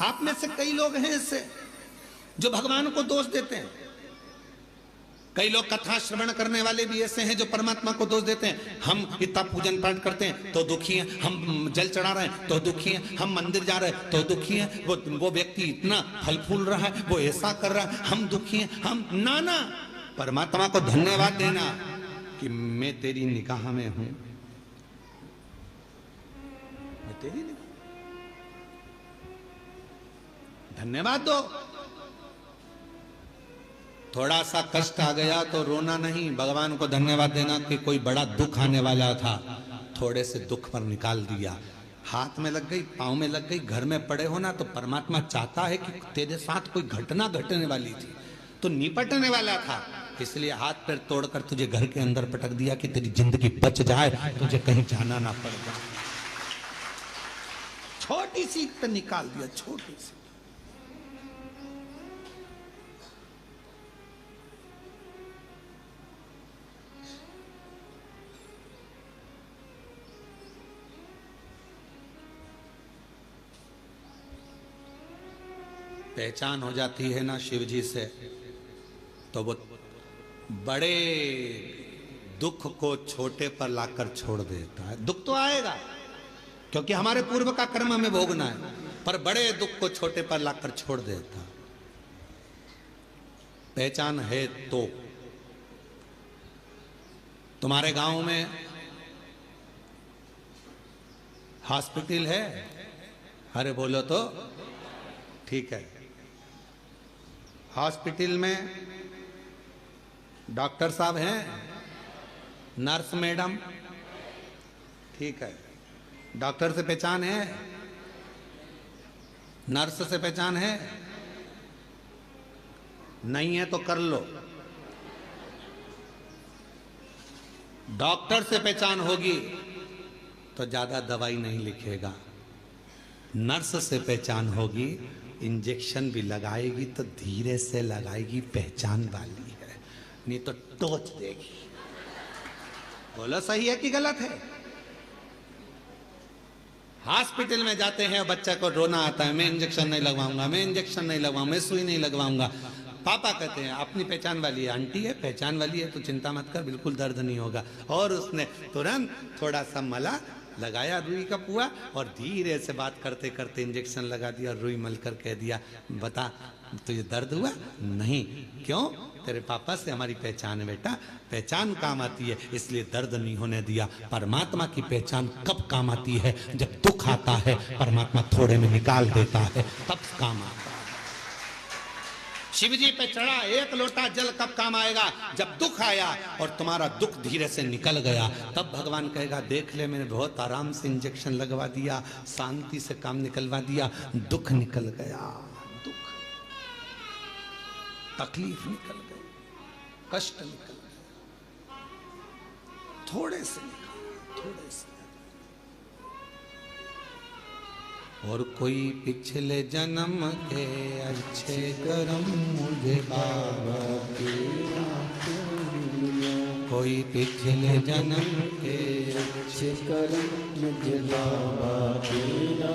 आप में से कई लोग हैं ऐसे जो भगवान को दोष देते हैं, कई लोग कथा श्रवण करने वाले भी ऐसे हैं जो परमात्मा को दोष देते हैं। हम इतना पूजन पाठ करते हैं तो दुखी हैं, हम जल चढ़ा रहे हैं तो दुखी हैं, हम मंदिर जा रहे हैं तो दुखी हैं, वो व्यक्ति इतना फल फूल रहा है, वो ऐसा कर रहा है, हम दुखी हैं, हम नाना। परमात्मा को धन्यवाद देना कि मैं तेरी निगाह में हूं, मैं तेरी निगाह, धन्यवाद दो। थोड़ा सा कष्ट आ गया तो रोना नहीं, भगवान को धन्यवाद देना कि कोई बड़ा दुख आने वाला था, थोड़े से दुख पर निकाल दिया। हाथ में लग गई, पांव में लग गई, घर में पड़े हो ना, तो परमात्मा चाहता है कि तेरे साथ कोई घटना घटने वाली थी तो निपटने वाला था, इसलिए हाथ पैर तोड़कर तुझे घर के अंदर पटक दिया कि तेरी जिंदगी बच जाए, तुझे कहीं जाना ना पड़ जाए। छोटी सी तो निकाल दिया, छोटी सी। पहचान हो जाती है ना शिव जी से, तो वो बड़े दुख को छोटे पर लाकर छोड़ देता है। दुख तो आएगा क्योंकि हमारे पूर्व का कर्म हमें भोगना है, पर बड़े दुख को छोटे पर लाकर छोड़ देता है। पहचान है तो तुम्हारे गांव में हॉस्पिटल है? अरे बोलो तो ठीक है। हॉस्पिटल में डॉक्टर साहब हैं, नर्स मैडम, ठीक है। डॉक्टर से पहचान है, नर्स से पहचान है? नहीं है तो कर लो। डॉक्टर से पहचान होगी तो ज्यादा दवाई नहीं लिखेगा। नर्स से पहचान होगी, इंजेक्शन भी लगाएगी तो धीरे से लगाएगी, पहचान वाली है, नहीं तो टोच देगी। बोलो सही है कि गलत है? हॉस्पिटल में जाते हैं, बच्चा को रोना आता है, मैं इंजेक्शन नहीं लगवाऊंगा, मैं इंजेक्शन नहीं लगवाऊंगा, मैं सुई नहीं लगवाऊंगा। पापा कहते हैं अपनी पहचान वाली है, आंटी है पहचान वाली है तो चिंता मत कर, बिल्कुल दर्द नहीं होगा। और उसने तुरंत थोड़ा सा मला लगाया रुई का पुआ और धीरे से बात करते करते इंजेक्शन लगा दिया, रुई मल कर कह दिया बता तुझे दर्द हुआ? नहीं। क्यों? तेरे पापा से हमारी पहचान है बेटा, पहचान काम आती है इसलिए दर्द नहीं होने दिया। परमात्मा की पहचान कब काम आती है? जब दुख आता है, परमात्मा थोड़े में निकाल देता है, तब काम आता है। शिव जी पे चढ़ा एक लोटा जल कब काम आएगा? जब दुख आया और तुम्हारा दुख धीरे से निकल गया, तब भगवान कहेगा देख ले मैंने बहुत आराम से इंजेक्शन लगवा दिया, शांति से काम निकलवा दिया, दुख निकल गया, दुख तकलीफ निकल गई, कष्ट निकल गया, थोड़े से निकल, थोड़े से। और कोई पिछले जन्म के अच्छे कर्म मुझे बाबा तेरा, कोई पिछले जन्म के अच्छे कर्म मुझे बाबा तेरा,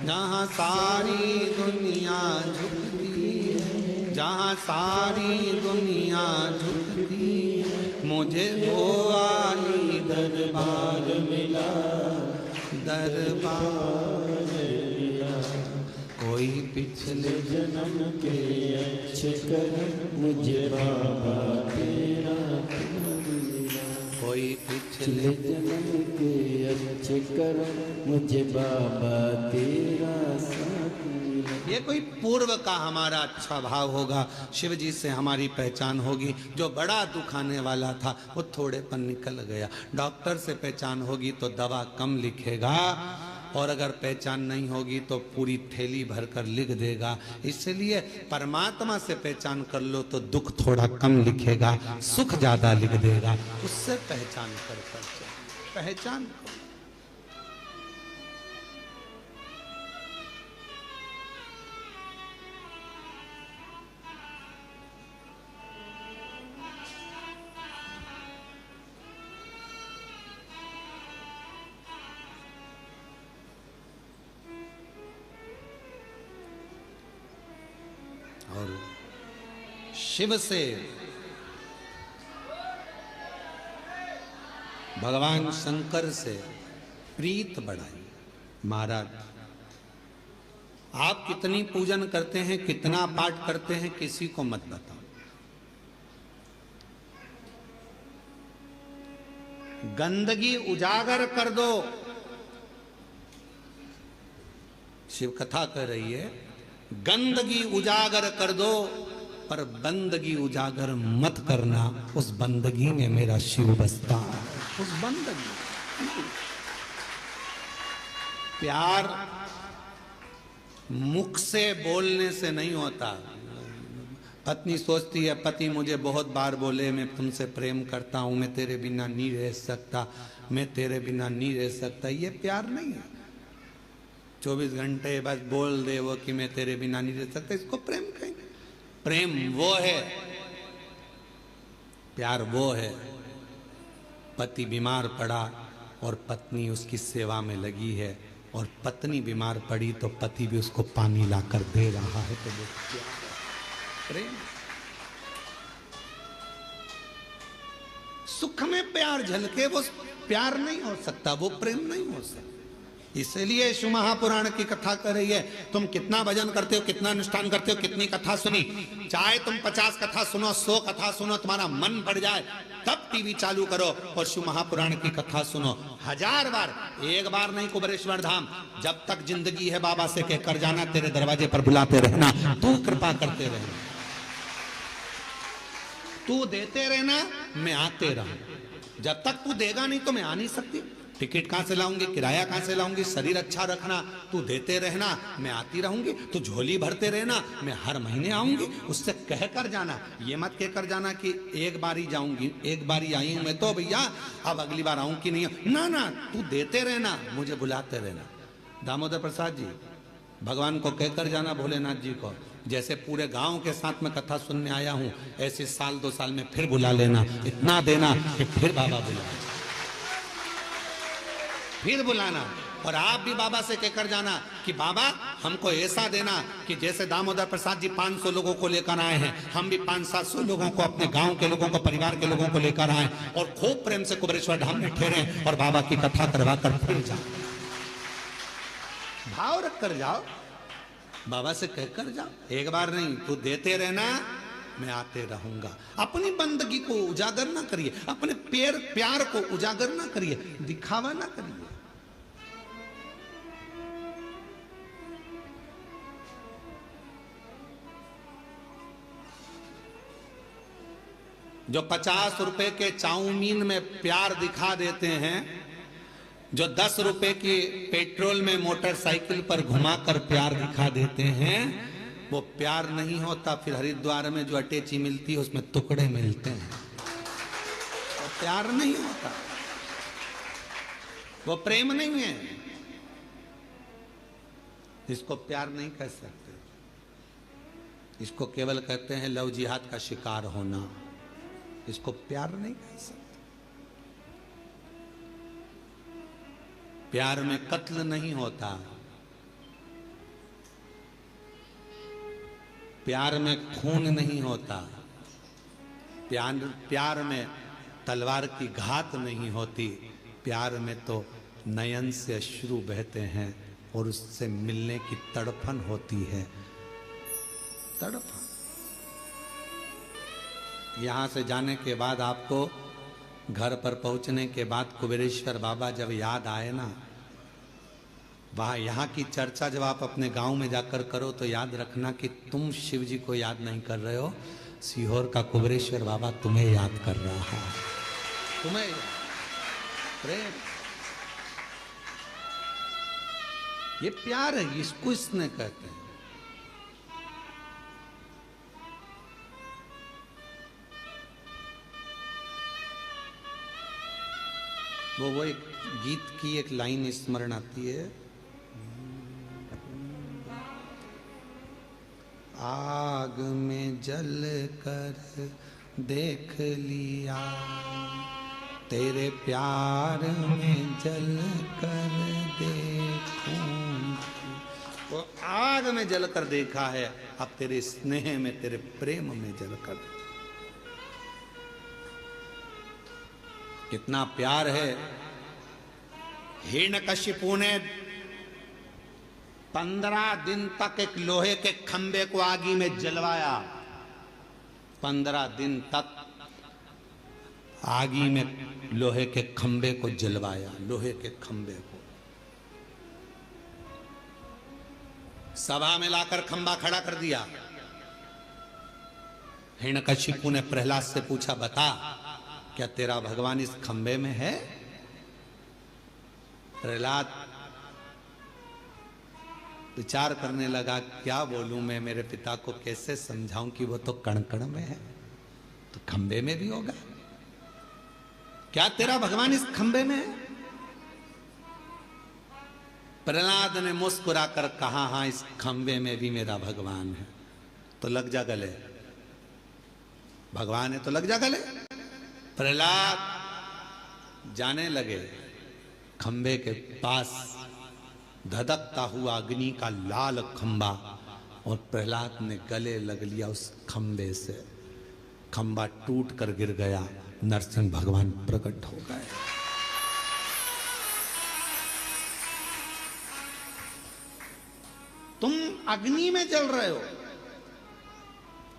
जहाँ सारी दुनिया झुकती है, जहाँ सारी दुनिया झुकती है, मुझे वो आली दरबार मिला, दरबार मिला। कोई पिछले जन्म के अच्छे कर्म मुझे बाबा तेरा मिला, कोई पिछले जन्म के अच्छे कर्म मुझे बाबा तेरा साथ मिला। ये कोई पूर्व का हमारा अच्छा भाव होगा, शिव जी से हमारी पहचान होगी। जो बड़ा दुख आने वाला था वो थोड़े पर निकल गया। डॉक्टर से पहचान होगी तो दवा कम लिखेगा, और अगर पहचान नहीं होगी तो पूरी थैली भरकर लिख देगा। इसलिए परमात्मा से पहचान कर लो तो दुख थोड़ा कम लिखेगा, सुख ज्यादा लिख देगा। उससे पहचान कर पहचान और शिव से भगवान शंकर से प्रीत बढ़ाई। महाराज आप कितनी पूजन करते हैं, कितना पाठ करते हैं, किसी को मत बताओ। गंदगी उजागर कर दो। शिव कथा कर रही है, गंदगी उजागर कर दो, पर बंदगी उजागर मत करना। उस बंदगी में मेरा शिव बसता है। उस बंदगी, प्यार मुख से बोलने से नहीं होता। पत्नी सोचती है पति मुझे बहुत बार बोले मैं तुमसे प्रेम करता हूं, मैं तेरे बिना नहीं रह सकता, मैं तेरे बिना नहीं रह सकता। ये प्यार नहीं है। 24 घंटे बस बोल दे वो कि मैं तेरे बिना नहीं रह सकता, इसको प्रेम कहेंगे? प्रेम वो है, प्यार वो है। पति बीमार पड़ा और पत्नी उसकी सेवा में लगी है, और पत्नी बीमार पड़ी तो पति भी उसको पानी लाकर दे रहा है, तो वो प्रेम। सुख में प्यार झलके वो प्यार नहीं हो सकता, वो प्रेम नहीं हो सकता। इसलिए शिव महापुराण की कथा कर रही है। तुम कितना भजन करते हो, कितना अनुष्ठान करते हो, कितनी कथा सुनी, चाहे तुम 50 कथा सुनो, 100 कथा सुनो, तुम्हारा मन बढ़ जाए तब टीवी चालू करो और शिव महापुराण की कथा सुनो 1000 बार। एक बार नहीं, कुबेरेश्वर धाम जब तक जिंदगी है बाबा से कहकर जाना, तेरे दरवाजे पर बुलाते रहना, तू कृपा करते रहना, तू देते रहना, मैं आते रहूं। जब तक तू देगा नहीं तो मैं आ नहीं सकती। टिकट कहां से लाऊंगी, किराया कहां से लाऊंगी, शरीर अच्छा रखना, तू देते रहना, मैं आती रहूंगी। तू झोली भरते रहना, मैं हर महीने आऊंगी। उससे कहकर जाना, ये मत कहकर जाना कि एक बार ही जाऊंगी, एक बार ही आई हूं मैं तो भैया, अब अगली बार आऊं कि नहीं। ना ना, तू देते रहना, मुझे बुलाते रहना। दामोदर प्रसाद जी, भगवान को कहकर जाना, भोलेनाथ जी को, जैसे पूरे गांव के साथ में कथा सुनने आया हूं, ऐसे साल 2 साल में फिर बुला लेना, इतना देना कि फिर बाबा बुला, फिर बुलाना। और आप भी बाबा से कहकर जाना कि बाबा हमको ऐसा देना कि जैसे दामोदर प्रसाद जी 500 लोगों को लेकर आए हैं, हम भी 500-700 लोगों को, अपने गांव के लोगों को, परिवार के लोगों को लेकर आए और खूब प्रेम से कुबेरेश्वर धाम में ठहरे और बाबा की कथा करवा कर फिर जाओ। भाव रख कर जाओ, बाबा से कहकर जाओ। एक बार नहीं, तू देते रहना, मैं आते रहूंगा। अपनी बंदगी को उजागर ना करिए, अपने प्यार को उजागर ना करिए, दिखावा ना करिए। जो 50 रुपए के चाउमीन में प्यार दिखा देते हैं, जो 10 रुपए की पेट्रोल में मोटरसाइकिल पर घुमाकर प्यार दिखा देते हैं, वो प्यार नहीं होता। फिर हरिद्वार में जो अटैची मिलती है उसमें टुकड़े मिलते हैं, वो प्यार नहीं होता, वो प्रेम नहीं है। इसको प्यार नहीं कह सकते, इसको केवल कहते हैं लव जिहाद का शिकार होना। इसको प्यार नहीं कह सकते। प्यार में कत्ल नहीं होता, प्यार में खून नहीं होता, प्यार में तलवार की घात नहीं होती। प्यार में तो नयन से अश्रु बहते हैं और उससे मिलने की तड़पन होती है, तड़पन। यहाँ से जाने के बाद आपको घर पर पहुँचने के बाद कुबेरेश्वर बाबा जब याद आए ना, वहाँ यहाँ की चर्चा जब आप अपने गांव में जाकर करो तो याद रखना कि तुम शिव जी को याद नहीं कर रहे हो, सीहोर का कुबेरेश्वर बाबा तुम्हें याद कर रहा है, तुम्हें प्रेम। ये प्यार है, इसको इसने कहते हैं। वो एक गीत की एक लाइन स्मरण आती है, आग में जल कर देख लिया, तेरे प्यार में जल कर देखूं। वो आग में जल कर देखा है, अब तेरे स्नेह में, तेरे प्रेम में जल कर। कितना प्यार है। हिरण्यकशिपु ने 15 दिन तक एक लोहे के खंबे को आगी में जलवाया। 15 दिन तक आगी में लोहे के खंबे को जलवाया, लोहे के खंबे को। सभा में लाकर खंबा खड़ा कर दिया। हिरण्यकशिपु ने प्रहलाद से पूछा, बता क्या तेरा भगवान इस खंबे में है? प्रहलाद विचार करने लगा, क्या बोलूं मैं, मेरे पिता को कैसे समझाऊं कि वो तो कण कण में है, तो खंबे में भी होगा। क्या तेरा भगवान इस खंबे में है? प्रहलाद ने मुस्कुराकर कहा, हाँ इस खंबे में भी मेरा भगवान है। तो लग जा गले, भगवान है तो लग जा गले। प्रहलाद जाने लगे खंबे के पास, धधकता हुआ अग्नि का लाल खंबा, और प्रहलाद ने गले लग लिया उस खंबे से। खंबा टूट कर गिर गया, नरसिंह भगवान प्रकट हो गए। तुम अग्नि में जल रहे हो,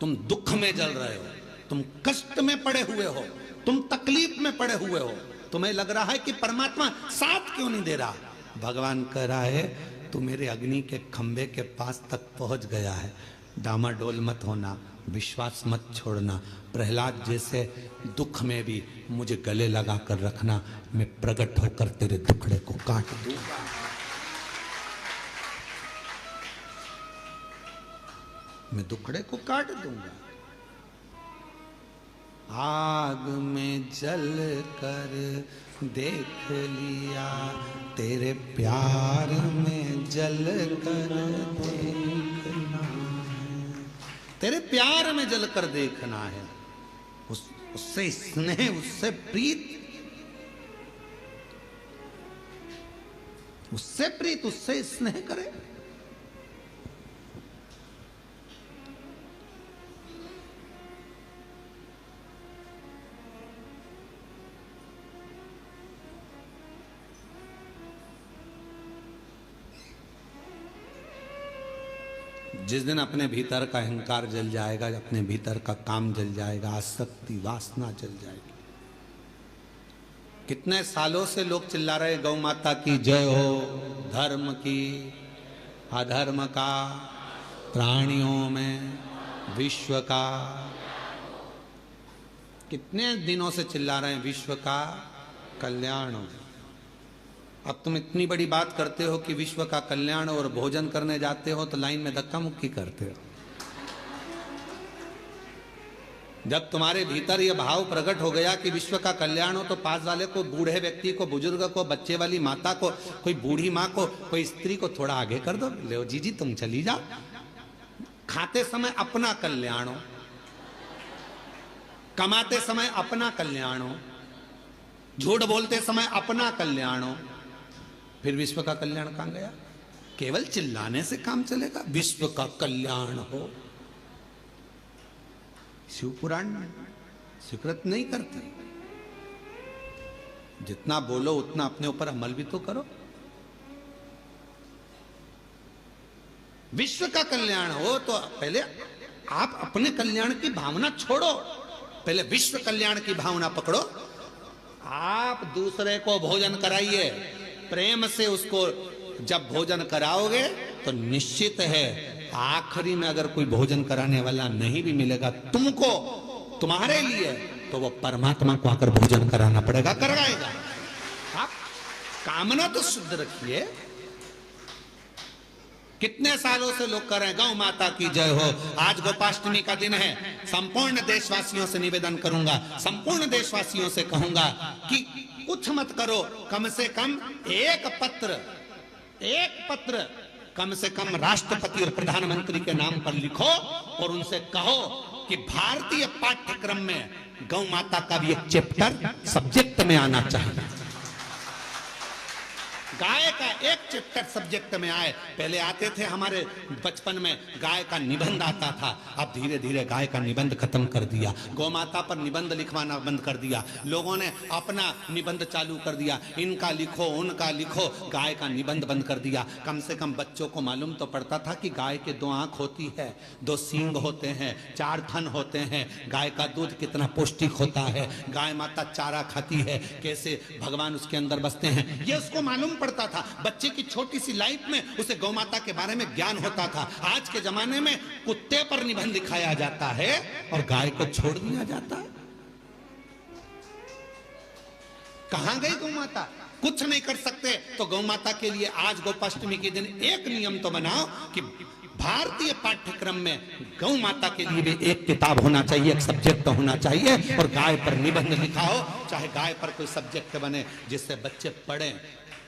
तुम दुख में जल रहे हो, तुम कष्ट में पड़े हुए हो, तुम तकलीफ में पड़े हुए हो। तुम्हें लग रहा है कि परमात्मा साथ क्यों नहीं दे रहा। भगवान कह रहा है तू मेरे अग्नि के खंबे के पास तक पहुंच गया है, डामाडोल मत होना, विश्वास मत छोड़ना। प्रहलाद जैसे दुख में भी मुझे गले लगा कर रखना, मैं प्रकट होकर तेरे दुखड़े को काट दूंगा। मैं दुखड़े को काट दूंगा। आग में जल कर देख लिया, तेरे प्यार में जल कर देखना है, तेरे प्यार में जल कर देखना है। उससे स्नेह, उससे प्रीत, उससे प्रीत, उससे स्नेह करे। जिस दिन अपने भीतर का अहंकार जल जाएगा, अपने भीतर का काम जल जाएगा, आसक्ति वासना जल जाएगी। कितने सालों से लोग चिल्ला रहे गौ माता की जय हो, धर्म की, अधर्म का, प्राणियों में, विश्व का। कितने दिनों से चिल्ला रहे हैं विश्व का कल्याण हो। अब तुम इतनी बड़ी बात करते हो कि विश्व का कल्याण, और भोजन करने जाते हो तो लाइन में धक्का मुक्की करते हो। जब तुम्हारे भीतर यह भाव प्रकट हो गया कि विश्व का कल्याण हो, तो पास वाले को, बूढ़े व्यक्ति को, बुजुर्ग को, बच्चे वाली माता को, कोई बूढ़ी माँ को, कोई स्त्री को थोड़ा आगे कर दो। ले जीजी तुम चली जाओ। खाते समय अपना कल्याण हो, कमाते समय अपना कल्याण हो, झूठ बोलते समय अपना कल्याण हो, फिर विश्व का कल्याण कहां गया। केवल चिल्लाने से काम चलेगा। विश्व का कल्याण हो, शिव पुराण स्वीकृत नहीं करते। जितना बोलो उतना अपने ऊपर अमल भी तो करो। विश्व का कल्याण हो तो पहले आप अपने कल्याण की भावना छोड़ो, पहले विश्व कल्याण की भावना पकड़ो। आप दूसरे को भोजन कराइए, प्रेम से उसको जब भोजन कराओगे तो निश्चित है आखिरी में अगर कोई भोजन कराने वाला नहीं भी मिलेगा तुमको, तुम्हारे लिए, तो वो परमात्मा को आकर भोजन कराना पड़ेगा, करवाएगा। आप कामना तो शुद्ध रखिए। कितने सालों से लोग कर रहे हैं गौ माता की जय हो। आज गोपाष्टमी का दिन है। संपूर्ण देशवासियों से निवेदन करूंगा, संपूर्ण देशवासियों से कहूंगा कि कुछ मत करो, कम से कम एक पत्र कम से कम राष्ट्रपति और प्रधानमंत्री के नाम पर लिखो और उनसे कहो कि भारतीय पाठ्यक्रम में गौ माता का भी एक चैप्टर सब्जेक्ट में आना चाहिए। गाय का एक चैप्टर सब्जेक्ट में आए। पहले आते थे हमारे बचपन में गाय का निबंध आता था, अब धीरे धीरे गाय का निबंध खत्म कर दिया। गौ माता पर निबंध लिखवाना बंद कर दिया। लोगों ने अपना निबंध चालू कर दिया, इनका लिखो उनका लिखो, गाय का निबंध बंद कर दिया। कम से कम बच्चों को मालूम तो पड़ता था कि गाय के 2 आंख होती है, 2 सींग होते हैं, 4 थन होते हैं, गाय का दूध कितना पौष्टिक होता है, गाय माता चारा खाती है, कैसे भगवान उसके अंदर बसते हैं, ये उसको मालूम पड़ता था। बच्चे की छोटी सी लाइफ में उसे गौ माता के बारे में ज्ञान होता था। आज के जमाने में कुत्ते पर निबंध दिखाया जाता है और गाय को छोड़ दिया जाता है। कहां गई गौ माता? कुछ नहीं कर सकते तो गौ माता के लिए आज गोपाष्टमी के दिन एक नियम तो बनाओ कि भारतीय पाठ्यक्रम में गौ माता के लिए भी एक किताब होना चाहिए, एक सब्जेक्ट होना चाहिए, और गाय पर निबंध लिखा हो। चाहे गाय पर कोई सब्जेक्ट बने जिससे बच्चे पढ़ें,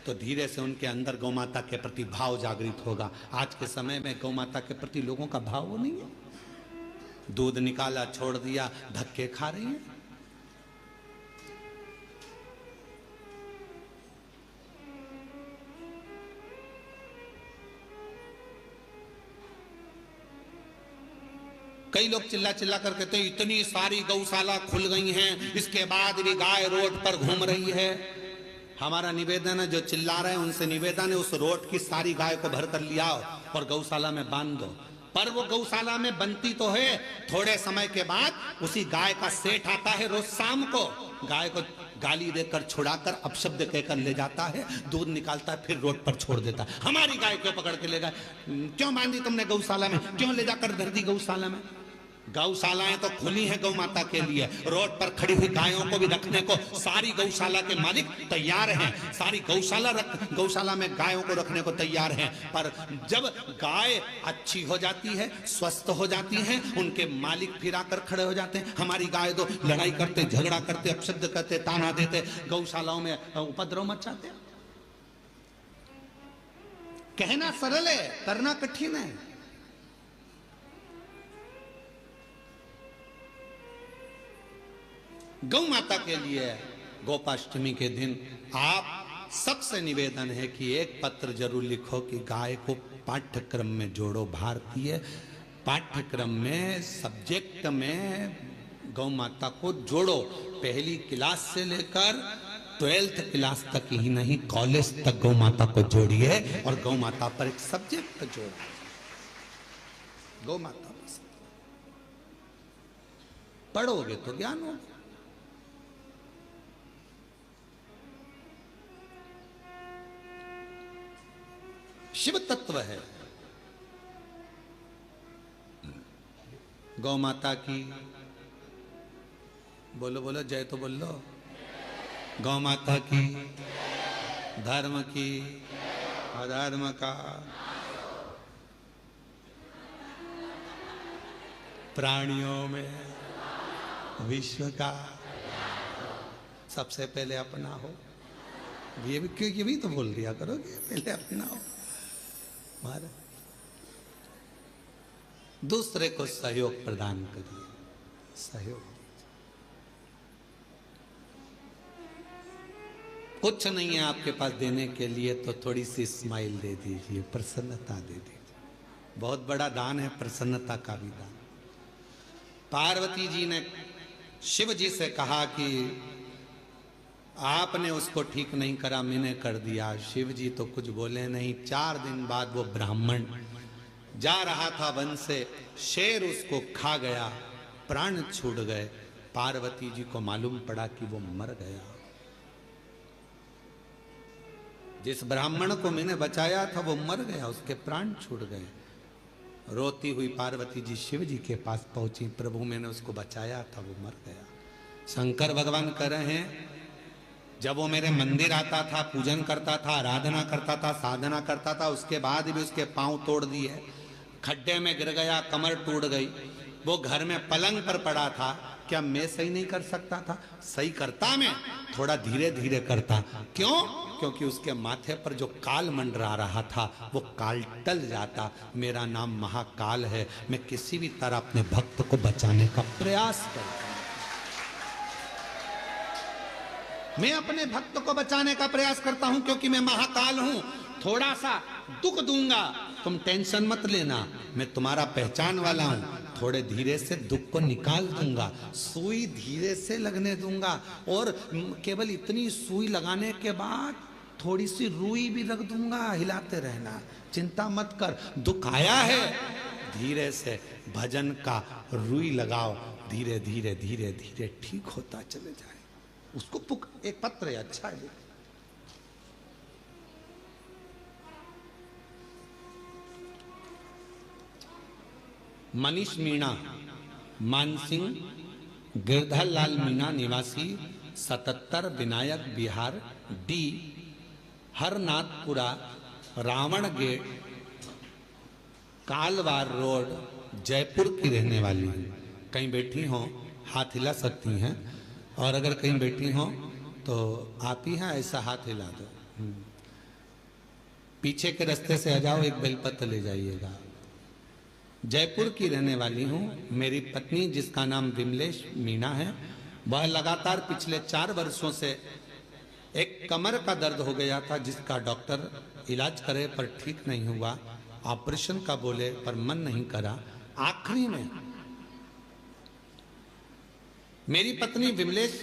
तो धीरे से उनके अंदर गौ माता के प्रति भाव जागृत होगा। आज के समय में गौ माता के प्रति लोगों का भाव वो नहीं है। दूध निकाला छोड़ दिया, धक्के खा रही हैं। कई लोग चिल्ला चिल्ला कर कहते हैं इतनी सारी गौशाला खुल गई हैं, इसके बाद भी गाय रोड पर घूम रही है। हमारा निवेदन है, जो चिल्ला रहे हैं उनसे निवेदन है, उस रोड की सारी गाय को भर कर लिया और गौशाला में बांध दो। पर वो गौशाला में बनती तो है, थोड़े समय के बाद उसी गाय का सेठ आता है, रोज शाम को गाय को गाली देकर छुड़ाकर अपशब्द कहकर ले जाता है, दूध निकालता है, फिर रोड पर छोड़ देता है। हमारी गाय क्यों पकड़ के ले गए, क्यों बांधी तुमने गौशाला में, क्यों ले जाकर धर दी गौशाला में। गौशालाएं तो खुली हैं गौ माता के लिए, रोड पर खड़ी हुई गायों को भी रखने को सारी गौशाला के मालिक तैयार हैं, सारी गौशाला में गायों को रखने को तैयार हैं। पर जब गाय अच्छी हो जाती है, स्वस्थ हो जाती हैं, उनके मालिक फिर आकर खड़े हो जाते हैं। हमारी गाय तो लड़ाई करते, झगड़ा करते, अपशब्द करते, ताना देते, गौशालाओं में उपद्रव मचाते। कहना सरल है, करना कठिन है। गौ माता के लिए गोपाष्टमी के दिन आप सबसे निवेदन है कि एक पत्र जरूर लिखो कि गाय को पाठ्यक्रम में जोड़ो। भारतीय पाठ्यक्रम में, सब्जेक्ट में गौ माता को जोड़ो। पहली क्लास से लेकर 12th क्लास तक ही नहीं, कॉलेज तक गौ माता को जोड़िए और गौ माता पर एक सब्जेक्ट जोड़ो। गौ माता पढ़ोगे तो ज्ञान होगा। शिव तत्व है। गौ माता की बोलो बोलो जय तो बोल लो। गौ माता की, धर्म की, अधर्म का, प्राणियों में, विश्व का, सबसे पहले अपना हो। ये भी क्यों, ये भी तो बोल दिया करोगे, पहले अपना हो। दूसरे को सहयोग प्रदान करिए, सहयोग। कुछ नहीं है आपके पास देने के लिए तो थोड़ी सी स्माइल दे दीजिए, प्रसन्नता दे दीजिए। बहुत बड़ा दान है प्रसन्नता का भी दान। पार्वती जी ने शिव जी से कहा कि आपने उसको ठीक नहीं करा, मैंने कर दिया। शिव जी तो कुछ बोले नहीं। 4 दिन बाद वो ब्राह्मण जा रहा था वन से, शेर उसको खा गया, प्राण छूट गए। पार्वती जी को मालूम पड़ा कि वो मर गया। जिस ब्राह्मण को मैंने बचाया था वो मर गया, उसके प्राण छूट गए। रोती हुई पार्वती जी शिव जी के पास पहुंची, प्रभु मैंने उसको बचाया था, वो मर गया। शंकर भगवान कह रहे हैं, जब वो मेरे मंदिर आता था, पूजन करता था, आराधना करता था, साधना करता था, उसके बाद भी उसके पांव तोड़ दिए, खड्डे में गिर गया, कमर टूट गई, वो घर में पलंग पर पड़ा था, क्या मैं सही नहीं कर सकता था? सही करता, मैं थोड़ा धीरे धीरे करता। क्यों? क्योंकि उसके माथे पर जो काल मंडरा रहा था वो काल टल जाता। मेरा नाम महाकाल है, मैं किसी भी तरह अपने भक्त को बचाने का प्रयास करता। मैं अपने भक्त को बचाने का प्रयास करता हूं क्योंकि मैं महाकाल हूं। थोड़ा सा दुख दूंगा, तुम टेंशन मत लेना, मैं तुम्हारा पहचान वाला हूं। थोड़े धीरे से दुख को निकाल दूंगा, सुई धीरे से लगने दूंगा, और केवल इतनी सुई लगाने के बाद थोड़ी सी रुई भी रख दूंगा, हिलाते रहना, चिंता मत कर। दुख आया है, धीरे से भजन का रुई लगाओ, धीरे धीरे धीरे धीरे ठीक होता चले जाए। उसको एक पत्र है, अच्छा है। मनीष मीणा, मानसिंह, गिरधर लाल मीणा निवासी 77 Vinayak Vihar, D Harnathpura, Ravan gate, Kalwar road, Jaipur की रहने वाली है। कहीं बैठी हो हाथ हिला सकती हैं, और अगर कहीं बैठी हो तो आप ही हैं, ऐसा हाथ हिला दो। पीछे के रास्ते से आ जाओ, एक बेलपत्र ले जाइएगा। जयपुर की रहने वाली हूँ। मेरी पत्नी जिसका नाम विमलेश मीणा है, वह लगातार पिछले 4 वर्षों से एक कमर का दर्द हो गया था, जिसका डॉक्टर इलाज करे पर ठीक नहीं हुआ, ऑपरेशन का बोले पर मन नहीं करा। आखिरी में मेरी पत्नी विमलेश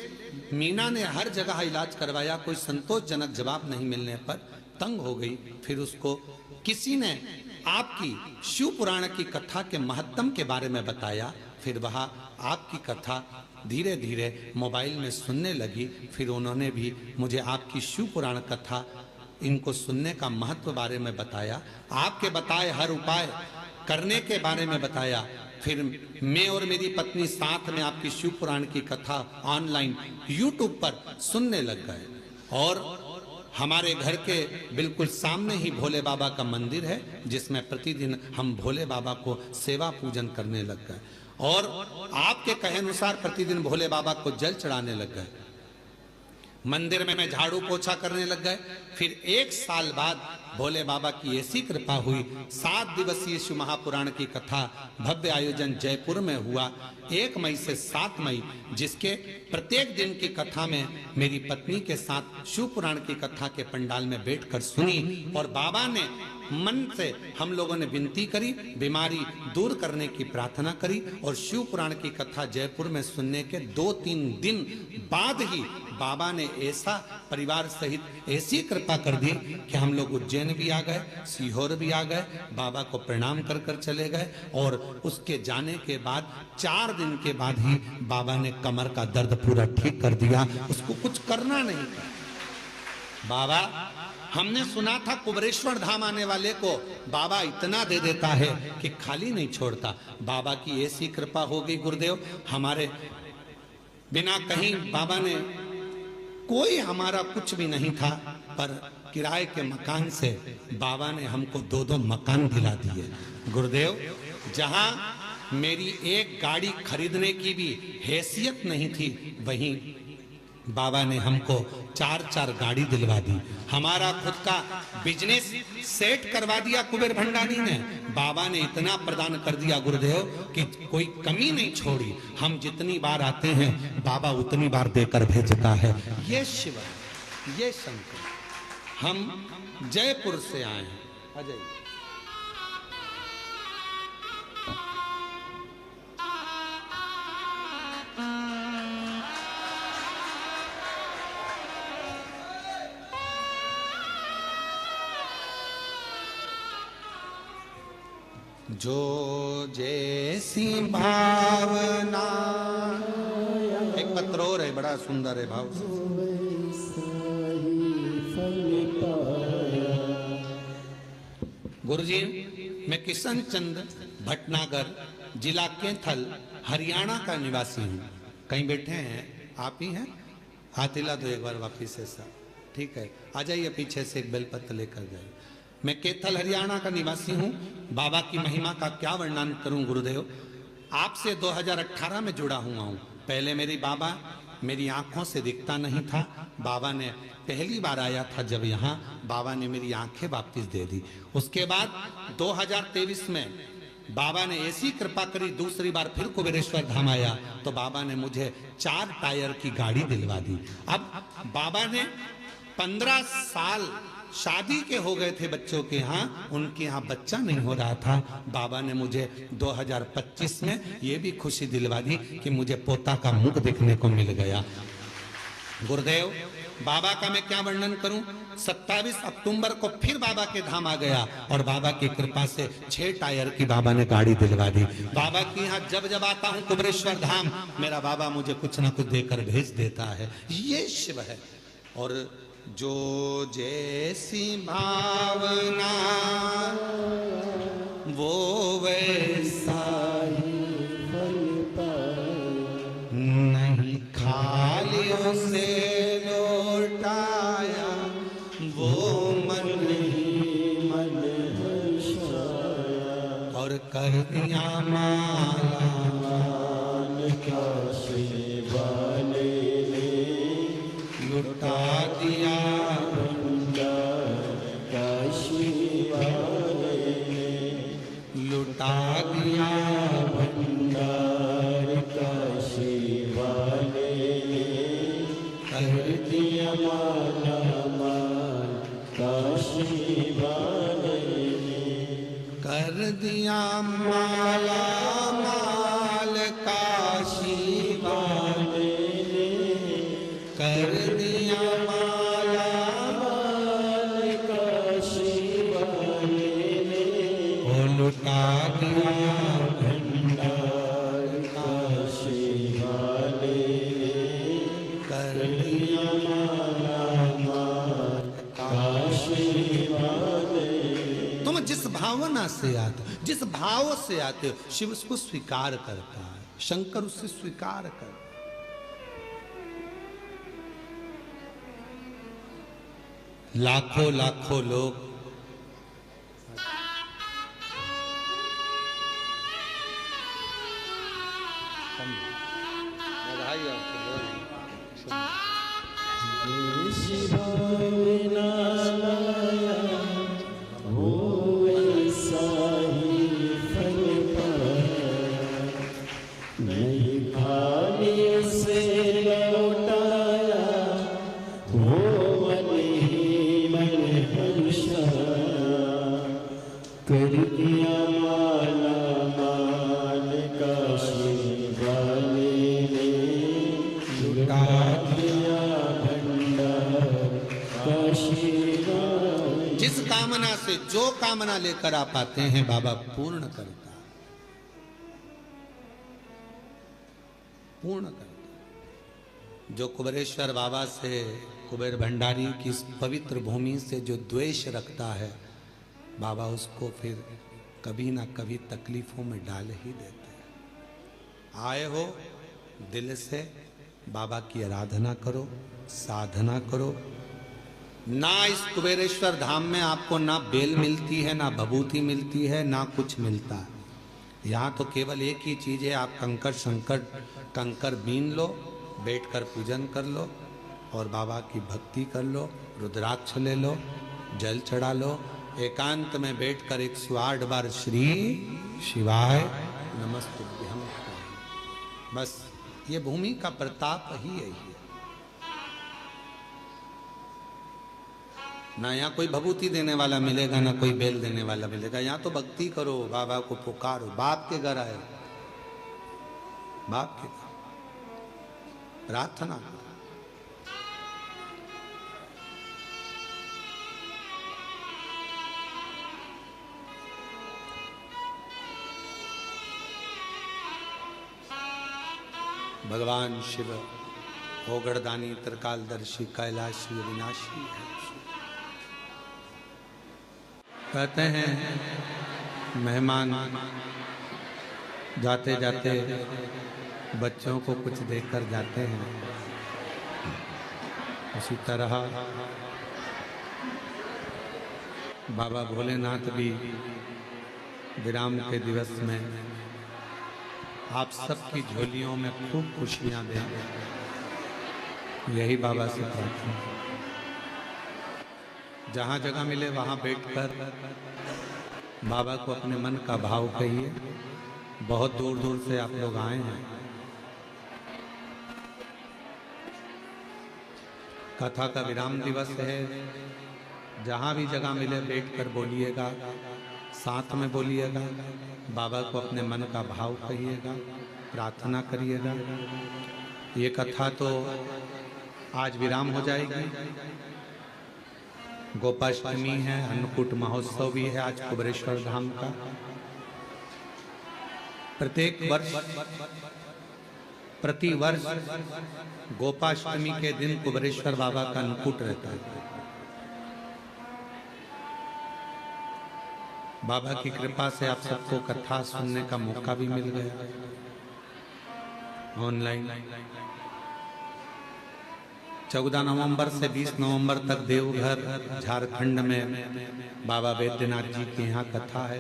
मीना ने हर जगह इलाज करवाया, कोई संतोषजनक जवाब नहीं मिलने पर तंग हो गई। फिर उसको किसी ने आपकी शिव पुराण की कथा के महत्व के बारे में बताया। फिर वह आपकी कथा धीरे धीरे मोबाइल में सुनने लगी। फिर उन्होंने भी मुझे आपकी शिव पुराण कथा इनको सुनने का महत्व बारे में बताया, आपके बताए हर उपाय करने के बारे में बताया। फिर मैं और मेरी पत्नी साथ में आपकी शिव पुराण की कथा ऑनलाइन YouTube पर सुनने लग गए। और हमारे घर के बिल्कुल सामने ही भोले बाबा का मंदिर है, जिसमें प्रतिदिन हम भोले बाबा को सेवा पूजन करने लग गए। और आपके कहे अनुसार प्रतिदिन भोले बाबा को जल चढ़ाने लग गए। मंदिर में झाड़ू पोछा करने लग गए। फिर 1 साल बाद भोले बाबा की ऐसी कृपा हुई, 7 दिवसीय शिव महापुराण की कथा भव्य आयोजन जयपुर में हुआ 1 मई से 7 मई, जिसके प्रत्येक दिन की कथा में मेरी पत्नी के साथ शिव पुराण की कथा के पंडाल में बैठकर सुनी। और बाबा ने मन से हम लोगों ने विनती करी, बीमारी दूर करने की प्रार्थना करी। और शिव पुराण की कथा जयपुर में सुनने के 2-3 दिन बाद ही बाबा ने ऐसा परिवार सहित ऐसी कृपा कर दी कि हम लोग उज्जैन भी आ गए, सीहोर भी आ गए, बाबा को प्रणाम कर कर चले गए। और उसके जाने के बाद 4 दिन के बाद ही बाबा ने कमर का दर्द पूरा ठीक कर दिया। उसको कुछ करना नहीं था। बाबा, हमने सुना था कुबरेश्वर धाम आने वाले को बाबा इतना दे देता है कि खाली नहीं छोड़ता। बाबा की ऐसी कृपा हो गई गुरुदेव, हमारे बिना कहीं बाबा ने, कोई हमारा कुछ भी नहीं था, पर किराए के मकान से बाबा ने हमको 2-2 मकान दिला दिए। गुरुदेव, जहां मेरी एक गाड़ी खरीदने की भी हैसियत नहीं थी, वहीं बाबा ने हमको 4-4 गाड़ी दिलवा दी। हमारा खुद का बिजनेस सेट करवा दिया कुबेर भंडारी ने। बाबा ने इतना प्रदान कर दिया गुरुदेव कि कोई कमी नहीं छोड़ी। हम जितनी बार आते हैं बाबा उतनी बार देकर भेजता है। ये शिव है, ये शंकर। हम जयपुर से आए हैं। अजय जो जैसी भावना, एक पत्र और है बड़ा सुंदर है भाव। गुरुजी, मैं किशन चंद भटनागर, जिला कैथल, हरियाणा का निवासी हूँ। कहीं बैठे हैं? आप ही हैं? हाथ हिला दो एक बार वापिस ऐसा। ठीक है, आ जाइए पीछे से एक बेलपत्र लेकर जाइए। मैं कैथल हरियाणा का निवासी हूँ। बाबा की महिमा का क्या वर्णन करूं गुरुदेव। आपसे 2018 में जुड़ा हुआ हूँ। पहले मेरी बाबा मेरी आंखों से दिखता नहीं था। बाबा ने पहली बार आया था जब यहाँ, बाबा ने मेरी आंखें वापस दे दी। उसके बाद 2023 में बाबा ने ऐसी कृपा करी, दूसरी बार फिर कुबेरेश्वर धाम आया तो बाबा ने मुझे 4 टायर की गाड़ी दिलवा दी। अब बाबा ने 15 साल शादी के हो गए थे बच्चों के यहाँ, उनके यहाँ बच्चा नहीं हो रहा था। बाबा ने मुझे 2025 में ये भी खुशी दिलवा दी कि मुझे पोता का मुख देखने को मिल गया। गुरुदेव, बाबा का मैं क्या वर्णन करूं। 27 अक्टूबर को फिर बाबा के धाम आ गया और बाबा की कृपा से 6 टायर की बाबा ने गाड़ी दिलवा दी। बाबा के यहाँ जब जब आता हूँ कुबेरेश्वर धाम, मेरा बाबा मुझे कुछ ना कुछ देकर भेज देता है। ये शिव है। और जो जैसी भावना वो वैसा ही फल पाया, नहीं खाली उसे लौटाया, वो मन ही मन हर्षाया। और कर दिया माला का सेवाने, लुटा दिया भंडार काशी वाले, लुटा दिया भंडार काशी वाले, कर दिया माला माल काशी वाले, कर दिया माला माल काशी वाले। लुटा दिया भंडार काशी वाले कर दिया माला माल काशी वाले। तुम जिस भावना से आते, जिस भाव से आते हो, शिव उसको स्वीकार करता है, शंकर उससे स्वीकार करता है। लाखों लाखों लोग जिस कामना से जो कामना लेकर आप आते हैं बाबा पूर्ण करता है, पूर्ण करता है। जो कुबेरेश्वर बाबा से, कुबेर भंडारी की इस पवित्र भूमि से जो द्वेष रखता है, बाबा उसको फिर कभी ना कभी तकलीफों में डाल ही देते हैं। आए हो दिल से बाबा की आराधना करो, साधना करो। ना इस कुबेरेश्वर धाम में आपको ना बेल मिलती है, ना भभूति मिलती है, ना कुछ मिलता है। यहाँ तो केवल एक ही चीज़ है, आप कंकर बीन लो, बैठकर पूजन कर लो और बाबा की भक्ति कर लो, रुद्राक्ष ले लो, जल चढ़ा लो, एकांत में बैठकर 108 बार श्री शिवाय नमस्तुभ्यं। बस ये भूमि का प्रताप ही यही है। ना यहाँ कोई भभूति देने वाला मिलेगा, ना कोई बेल देने वाला मिलेगा। यहाँ तो भक्ति करो, बाबा को पुकारो। बाप के घर आए, बाप के घर प्रार्थना करो। भगवान शिव ओगड़दानी, त्रिकालदर्शी, कैलाशी, विनाशी है। कहते हैं मेहमान जाते जाते बच्चों को कुछ देकर जाते हैं, उसी तरह बाबा भोलेनाथ भी विराम के दिवस में आप सबकी झोलियों में खूब खुशियां दें, यही बाबा से प्रार्थना। जहाँ जगह मिले वहाँ बैठकर बाबा को अपने मन का भाव कहिए। बहुत दूर दूर से आप लोग आए हैं। कथा का विराम दिवस है, जहाँ भी जगह मिले बैठकर बोलिएगा, साथ में बोलिएगा, बाबा को अपने मन का भाव कहिएगा, प्रार्थना करिएगा। ये कथा तो आज विराम हो जाएगी। गोपाष्टमी है, अन्नकूट महोत्सव भी है आज कुबेरेश्वर धाम का। प्रत्येक वर्ष, प्रति वर्ष गोपाष्टमी के दिन कुबेरेश्वर बाबा का अन्नकूट रहता है। बाबा की कृपा से आप सबको कथा सुनने का मौका भी मिल गया ऑनलाइन। 14 नवंबर से 20 नवंबर तक देवघर झारखंड में बाबा वैद्यनाथ जी के यहाँ कथा है।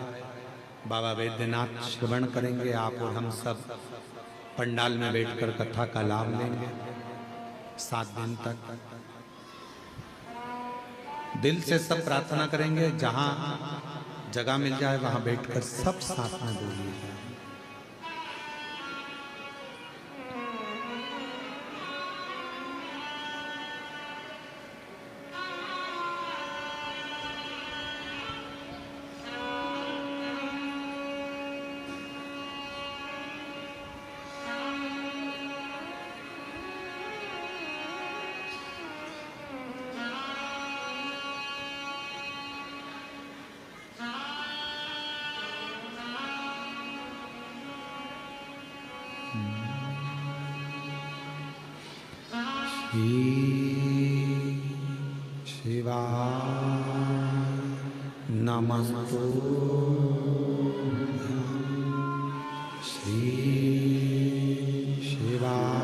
बाबा वैद्यनाथ श्रवण करेंगे, आप और हम सब पंडाल में बैठकर कथा का लाभ लेंगे 7 दिन तक। दिल से सब प्रार्थना करेंगे, जहाँ जगह मिल जाए वहाँ बैठकर सब साथ में बोलिए। शिवाय नमस्तुभ्यं श्री शिवाय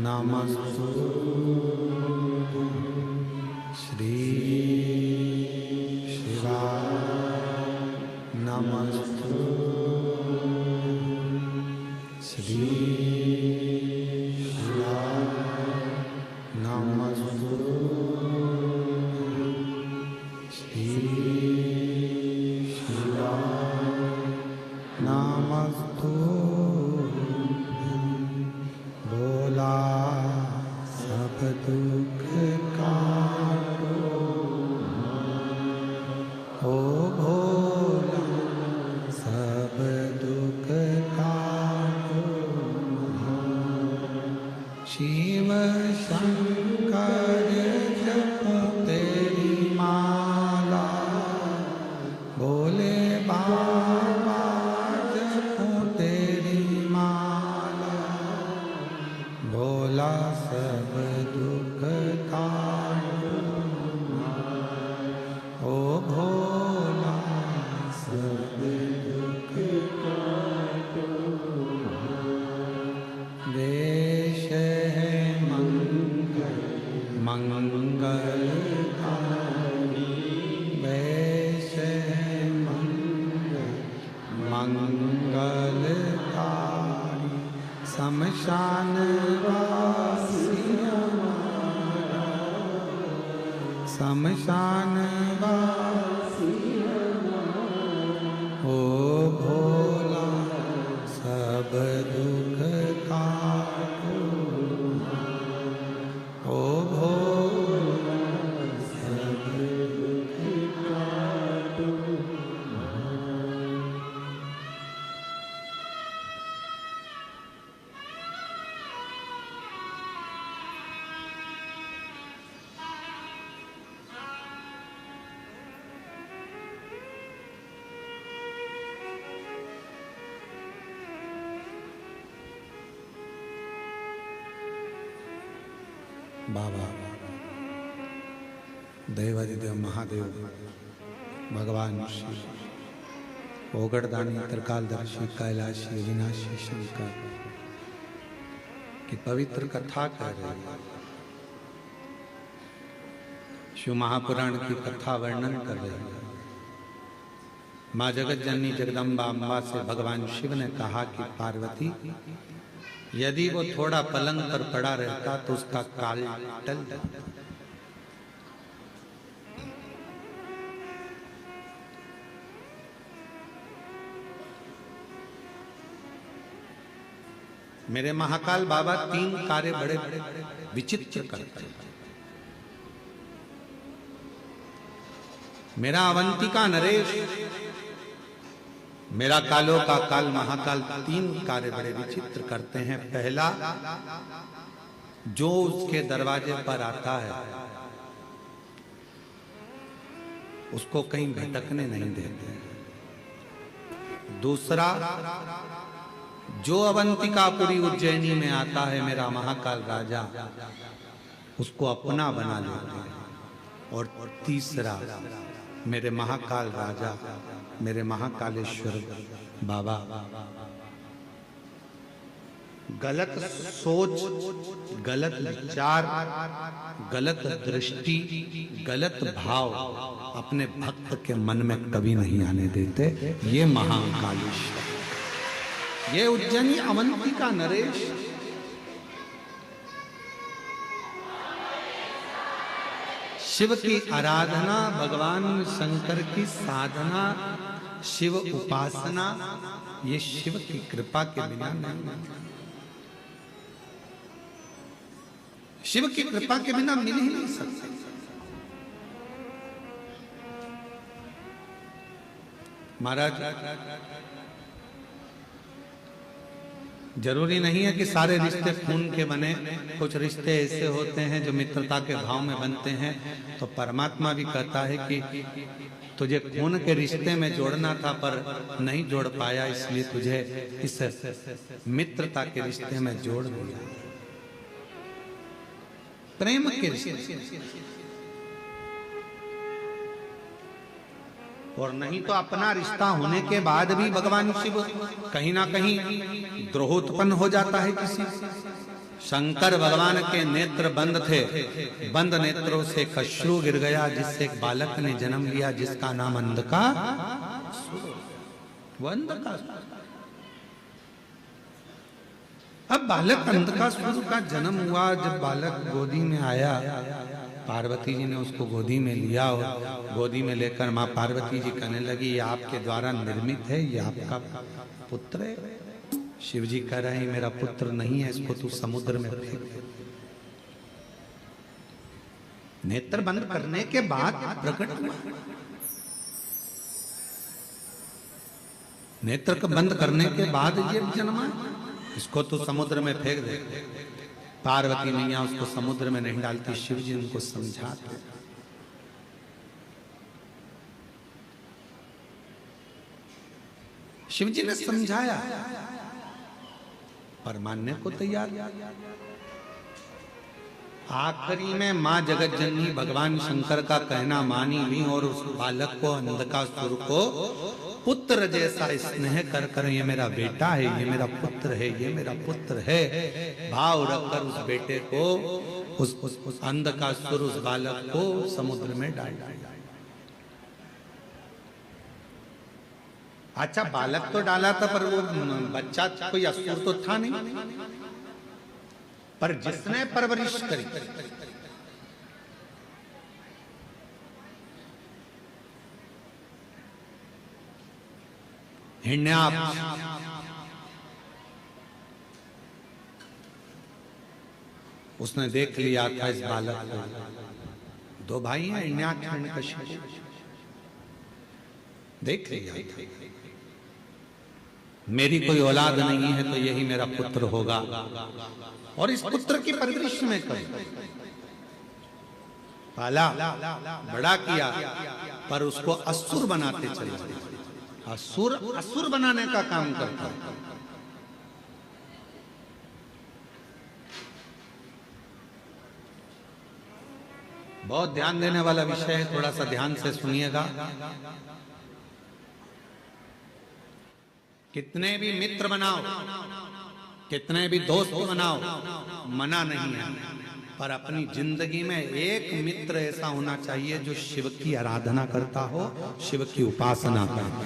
नमस्तुभ्यं श्री शिवाय नमस्तुभ्यं श्री शिव शंकर जपो तेरी माला, भोले बाबा जपो तेरी माला, भोला सब दुख काटो, ओ भोला सब दुख काटो। देश है मंगलकारी, वैश है मंगलकारी, शमशान वासी हमारा, शमशान वासी हमारा, ओ भोला सब दुख काटो, ओ भोला सब दुख काटो। बाबा देवादिदेव महादेव भगवान शिव, ओगड़दानी त्रिकालदर्शी कैलाशी अविनाशी शंकर की पवित्र कथा कर रहे हैं। शिव महापुराण की कथा वर्णन कर रहे हैं। माँ जगत जननी जगदम्बा अम्बा से भगवान शिव ने कहा कि पार्वती, यदि वो थोड़ा पलंग पर पड़ा रहता तो उसका काल टल जाता। मेरे महाकाल बाबा 3 कार्य बड़े विचित्र करते हैं। मेरा अवंतिका नरेश, मेरा कालों का काल महाकाल 3 कार्य बड़े विचित्र करते हैं। पहला, जो उसके दरवाजे पर आता है उसको कहीं भटकने नहीं देते। दूसरा, जो अवंतिकापुरी उज्जैनी में आता है मेरा महाकाल राजा, उसको अपना बना लेते हैं। और तीसरा, मेरे महाकाल राजा, मेरे महाकालेश्वर बाबा गलत सोच, गलत विचार, गलत दृष्टि, गलत भाव अपने भक्त के मन में कभी नहीं आने देते। ये महाकालेश्वर, ये उज्जैनी अवंतिका नरेश शिव की आराधना, भगवान शंकर की साधना, शिव उपासना, ये शिव की कृपा के बिना नहीं। शिव की कृपा के बिना मिल ही नहीं सकते। महाराज जरूरी नहीं है कि सारे रिश्ते खून के बने, कुछ रिश्ते ऐसे होते हैं जो मित्रता के भाव में बनते हैं। तो परमात्मा भी कहता है कि तुझे खून के रिश्ते में जोड़ना था पर नहीं जोड़ पाया, इसलिए तुझे इस मित्रता के रिश्ते में जोड़ दिया, प्रेम के रिश्ते। और नहीं तो अपना रिश्ता होने के बाद भी भगवान शिव कहीं ना कहीं द्रोह उत्पन्न हो जाता है किसी। शंकर भगवान के नेत्र बंद थे, बंद नेत्रों से अश्रु गिर गया, जिससे एक बालक ने जन्म लिया जिसका नाम अंधकासुर। वो अंधकासुर। अब बालक अंधकासुर का जन्म हुआ। जब बालक गोदी में आया, पार्वती जी ने उसको गोदी में लिया और गोदी में लेकर माँ पार्वती जी कहने लगी, ये आपके द्वारा निर्मित है, ये आपका पुत्र है। शिव जी कह रहे हैं मेरा पुत्र नहीं है, इसको तू समुद्र में फेंक दे। नेत्र बंद करने के बाद प्रकट हुआ। नेत्र को बंद करने के बाद ये जन्मा, इसको तू समुद्र में फेंक दे। पार्वती मैया उसको समुद्र में नहीं डालती, शिव जी उनको समझाते। शिव जी ने समझाया पर मानने को तैयार। आखिरी में मां जगत जननी भगवान शंकर का कहना मानी भी और उस बालक को, अंधकासुर को पुत्र जैसा स्नेह कर कर ये मेरा बेटा है, ये मेरा पुत्र है, ये मेरा पुत्र है भाव रखकर उस बेटे को, उस अंधकासुर, उस बालक को समुद्र में डाल दिया। अच्छा, बालक तो डाला था पर वो बच्चा कोई असुर तो था नहीं, पर जिसने परवरिश करी, हिरण्याक्ष, उसने देख लिया था इस बालक को। दो भाई हैं, हिरण्याक्ष हिरण्यकशिपु, देख लिया था मेरी कोई औलाद नहीं है तो यही मेरा पुत्र होगा, और इस पुत्र की परवरिश में कर पाला, बड़ा किया, पर उसको असुर बनाते चले। असुर बनाने का काम करता। बहुत ध्यान देने वाला विषय है, थोड़ा सा ध्यान से सुनिएगा। कितने भी मित्र बनाओ, कितने भी दोस्त बनाओ, मना नहीं है, पर अपनी जिंदगी में एक मित्र ऐसा होना चाहिए जो शिव की आराधना करता हो, शिव की उपासना करता हो।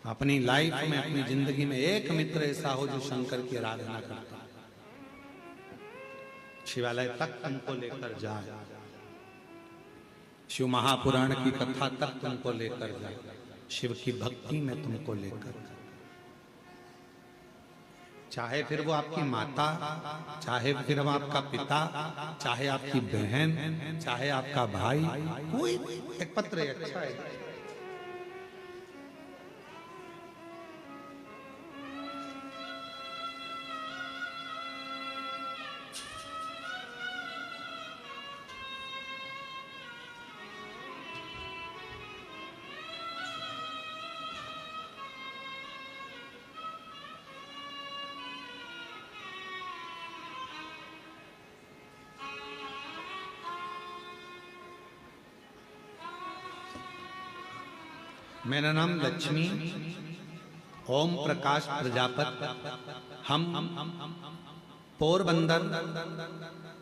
अपनी लाइफ में, अपनी जिंदगी में एक मित्र ऐसा हो जो शंकर की आराधना करता हो, शिवालय तक तुमको लेकर जाए, शिव महापुराण की कथा तक तुमको लेकर जाए, शिव की भक्ति में तुमको लेकर जाए। चाहे फिर वो आपकी माता, चाहे फिर वो आपका पिता, चाहे आपकी बहन, चाहे आपका भाई, कोई एक पत्र है, अच्छा है। मेरा नाम लक्ष्मी ओम प्रकाश प्रजापत। हम पोरबंदर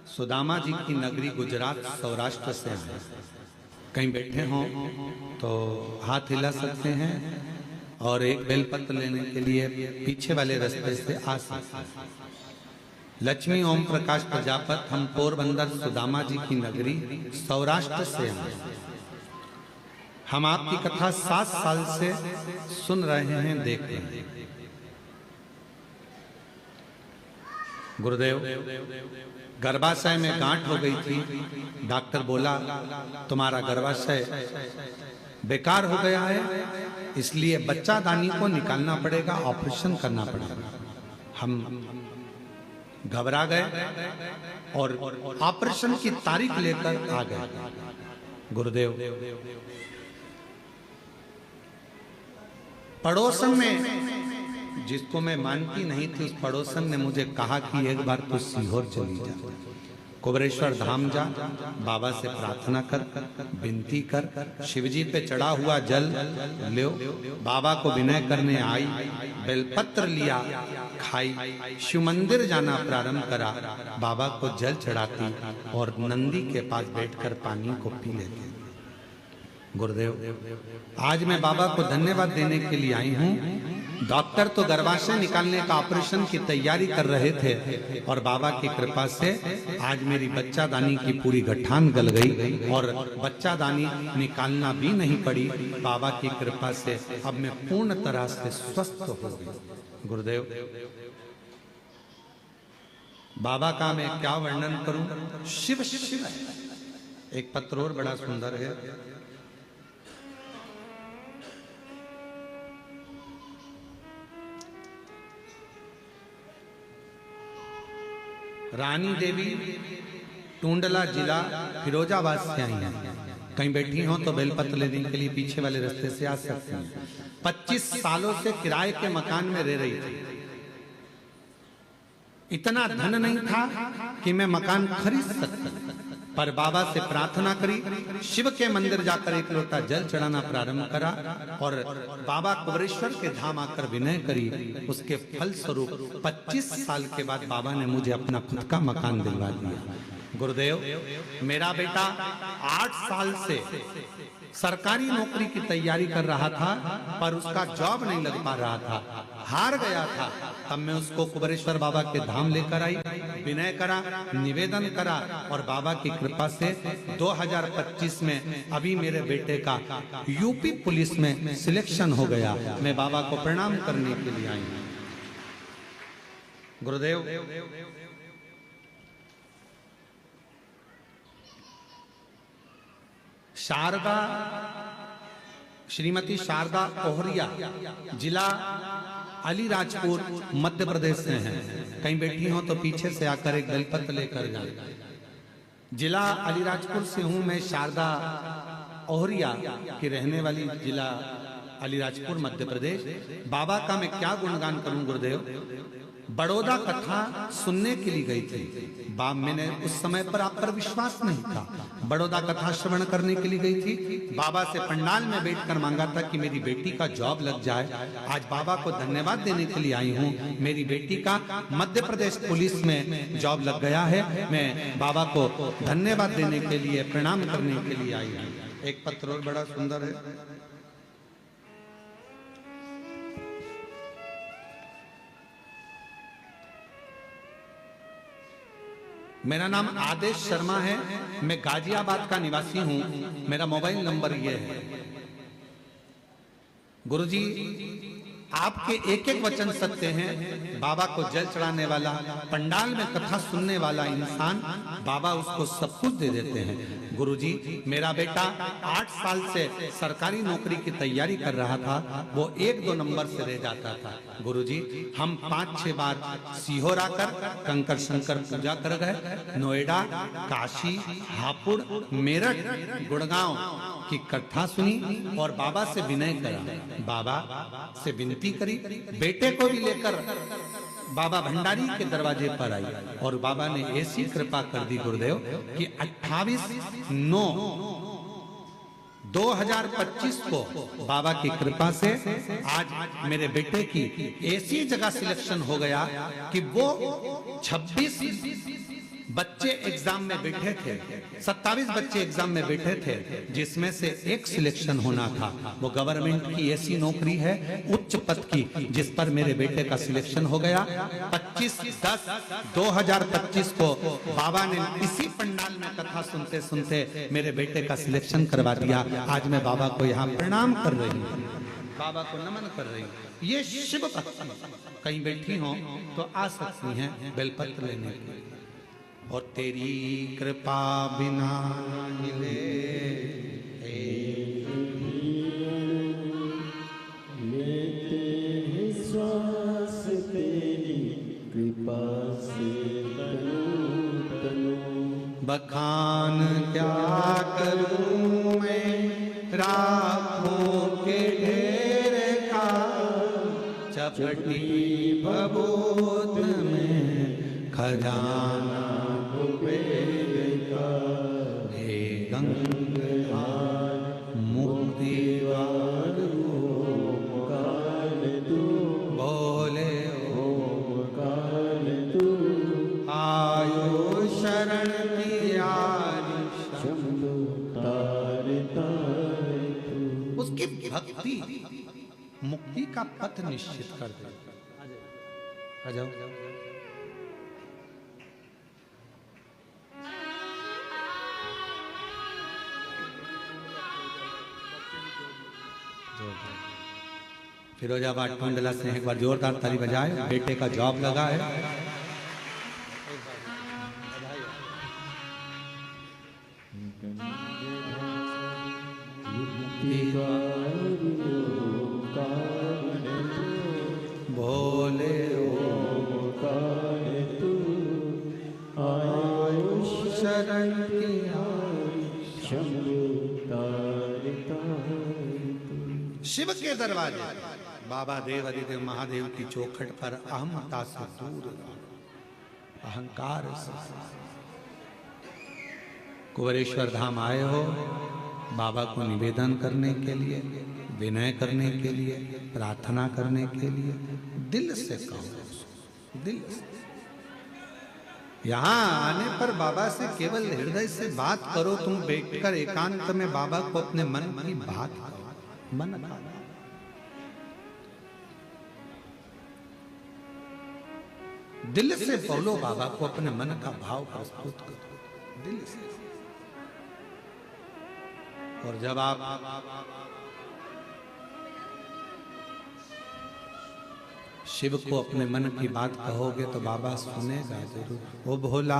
सुदामा जी की नगरी गुजरात सौराष्ट्र से हैं। कहीं बैठे हों तो हाथ हिला सकते हैं और एक बेलपत्र लेने के लिए पीछे वाले रास्ते से आ सकते हैं। लक्ष्मी ओम प्रकाश प्रजापत, हम पोरबंदर सुदामा जी की नगरी सौराष्ट्र से हैं। हम आपकी कथा 7 साल से सुन रहे हैं, देख रहे हैं। गुरुदेव, गर्भाशय में गांठ हो गई थी, डॉक्टर बोला तुम्हारा गर्भाशय बेकार हो गया है, इसलिए बच्चा दानी को निकालना पड़ेगा, ऑपरेशन करना पड़ेगा। हम घबरा गए और ऑपरेशन की तारीख लेकर आ गए। गुरुदेव पड़ोसन में, जिसको मैं मानती नहीं थी, उस पड़ोसन ने मुझे कहा कि एक बार तू सीहोर चली जा, कुबरेश्वर धाम जा, बाबा से प्रार्थना कर, विनती कर, शिवजी पे चढ़ा हुआ जल लो। बाबा को विनय करने आई, बेलपत्र लिया, खाई, शिव मंदिर जाना प्रारंभ करा, बाबा को जल चढ़ाती और नंदी के पास बैठकर पानी को पी लेती। गुरुदेव आज मैं बाबा को धन्यवाद देने के लिए आई हूँ। डॉक्टर तो गर्भाशय निकालने का ऑपरेशन की तैयारी कर रहे थे और बाबा की कृपा से आज मेरी बच्चा दानी की पूरी गठान गल गई और बच्चा दानी निकालना भी नहीं पड़ी। बाबा की कृपा से अब मैं पूर्ण तरह से स्वस्थ हो गई। गुरुदेव बाबा का मैं क्या वर्णन करूं, शिव शिव है। एक पत्र और बड़ा सुंदर है, रानी देवी टूंडला जिला फिरोजाबाद से आई हैं। कहीं बैठी हो तो बेलपत्र लेने के लिए पीछे वाले रास्ते से आ सकते हैं। 25 सालों से किराए के मकान में रह रही थी। इतना धन नहीं था कि मैं मकान खरीद सकता, पर बाबा से प्रार्थना करी, शिव के मंदिर जाकर एक लोटा जल चढ़ाना प्रारंभ करा और बाबा कुबरेश्वर के धाम आकर विनय करी। उसके फल स्वरूप 25 साल के बाद बाबा ने मुझे अपना खुद का मकान दिलवा दिया। गुरुदेव मेरा बेटा 8 साल से सरकारी नौकरी की तैयारी कर रहा था, पर उसका जॉब नहीं लग पा रहा था, हार गया था। तब मैं उसको कुबरेश्वर बाबा के धाम लेकर आई, विनय करा, निवेदन करा और बाबा की कृपा से 2025 में अभी मेरे बेटे का यूपी पुलिस में सिलेक्शन हो गया। मैं बाबा को प्रणाम करने के लिए आई हूं। गुरुदेव शारदा, श्रीमती शारदा ओहरिया, जिला अलीराजपुर मध्य प्रदेश से हैं। कहीं बैठी हो तो पीछे से आकर एक बेलपत्र लेकर जाए। जिला अलीराजपुर से हूं मैं, शारदा ओहरिया की रहने वाली, जिला अलीराजपुर मध्य प्रदेश। बाबा का मैं क्या गुणगान करूं गुरुदेव। बड़ौदा कथा सुनने के लिए गई थी। मैंने उस समय पर आप पर विश्वास नहीं था। बड़ौदा कथा श्रवण करने के लिए गई थी। बाबा से पंडाल में बैठकर मांगा था कि मेरी बेटी का जॉब लग जाए। आज बाबा को धन्यवाद देने के लिए आई हूँ। मेरी बेटी का मध्य प्रदेश पुलिस में जॉब लग गया है। मैं बाबा को धन्यवाद देने के लिए, प्रणाम करने के लिए आई हूँ। एक पत्र और बड़ा सुंदर है। मेरा नाम आदेश शर्मा है, मैं गाजियाबाद का निवासी हूं। मेरा मोबाइल नंबर ये है। गुरुजी आपके एक एक वचन सत्य हैं। बाबा को जल चढ़ाने वाला, पंडाल में कथा सुनने वाला इंसान, बाबा उसको सब कुछ दे देते हैं। गुरुजी मेरा बेटा 8 साल से सरकारी नौकरी की तैयारी कर रहा था, वो 1-2 नंबर से रह जाता था। गुरुजी हम 5-6 बार सीहोर आकर कंकर शंकर पूजा कर गए। नोएडा, काशी, हापुड़, मेरठ, गुड़गांव की कथा सुनी और बाबा से विनय करा, बाबा से विनती करी। बेटे को भी लेकर बाबा भंडारी के दरवाजे पर आई और बाबा ने ऐसी कृपा कर दी गुरुदेव कि 28/9/2025 को बाबा की कृपा से आज मेरे बेटे की ऐसी जगह सिलेक्शन हो गया कि वो 26 बच्चे एग्जाम में बैठे थे, 27 बच्चे एग्जाम में बैठे थे, जिसमें से एक सिलेक्शन होना था। वो गवर्नमेंट की ऐसी नौकरी है उच्च पद की, जिस पर मेरे बेटे का सिलेक्शन हो गया। 25/10/2025 को बाबा ने इसी पंडाल में कथा सुनते सुनते मेरे बेटे का सिलेक्शन करवा दिया। आज मैं बाबा को यहाँ प्रणाम कर रही हूँ, बाबा को नमन कर रही हूँ। ये शिव भक्ति, कहीं बैठी हो तो आ सकती हैं बेलपत्र लेने के। और तेरी कृपा बिना मिले करूं मैं राखों के ढेर का, चपटी भभूत में खजाना कुबेर का। हे गंगाधर मुक्ति द्वार ओंकार तू, बोले ओंकार तू, आयो शरण की आरी शंभु तार तार तू। उसकी भक्ति मुक्ति का पथ निश्चित कर दे। आ जाओ। फिरोजाबाद टुंडला से एक बार जोरदार ताली बजाए। बेटे का जॉब लगा है। भोले ओंकार तू, आयुष शरण की शंभु तार तार तू। शिव के दरवाजे बाबा देव आदिदेव महादेव की चौखट पर अहमता से दूर रहो, अहंकार से। कुंवरेश्वर धाम आए हो बाबा को निवेदन करने के लिए, विनय करने के लिए, प्रार्थना करने के लिए। दिल से कहो, दिल से। यहाँ आने पर बाबा से केवल हृदय से बात करो। तुम बैठकर एकांत में बाबा को अपने मन की बात करो, मन का। दिल से बोलो, बाबा को अपने मन का भाव प्रस्तुत करो दिल से। और जब आप शिव को अपने मन की बात कहोगे तो बाबा सुनेगा जरूर। ओ भोला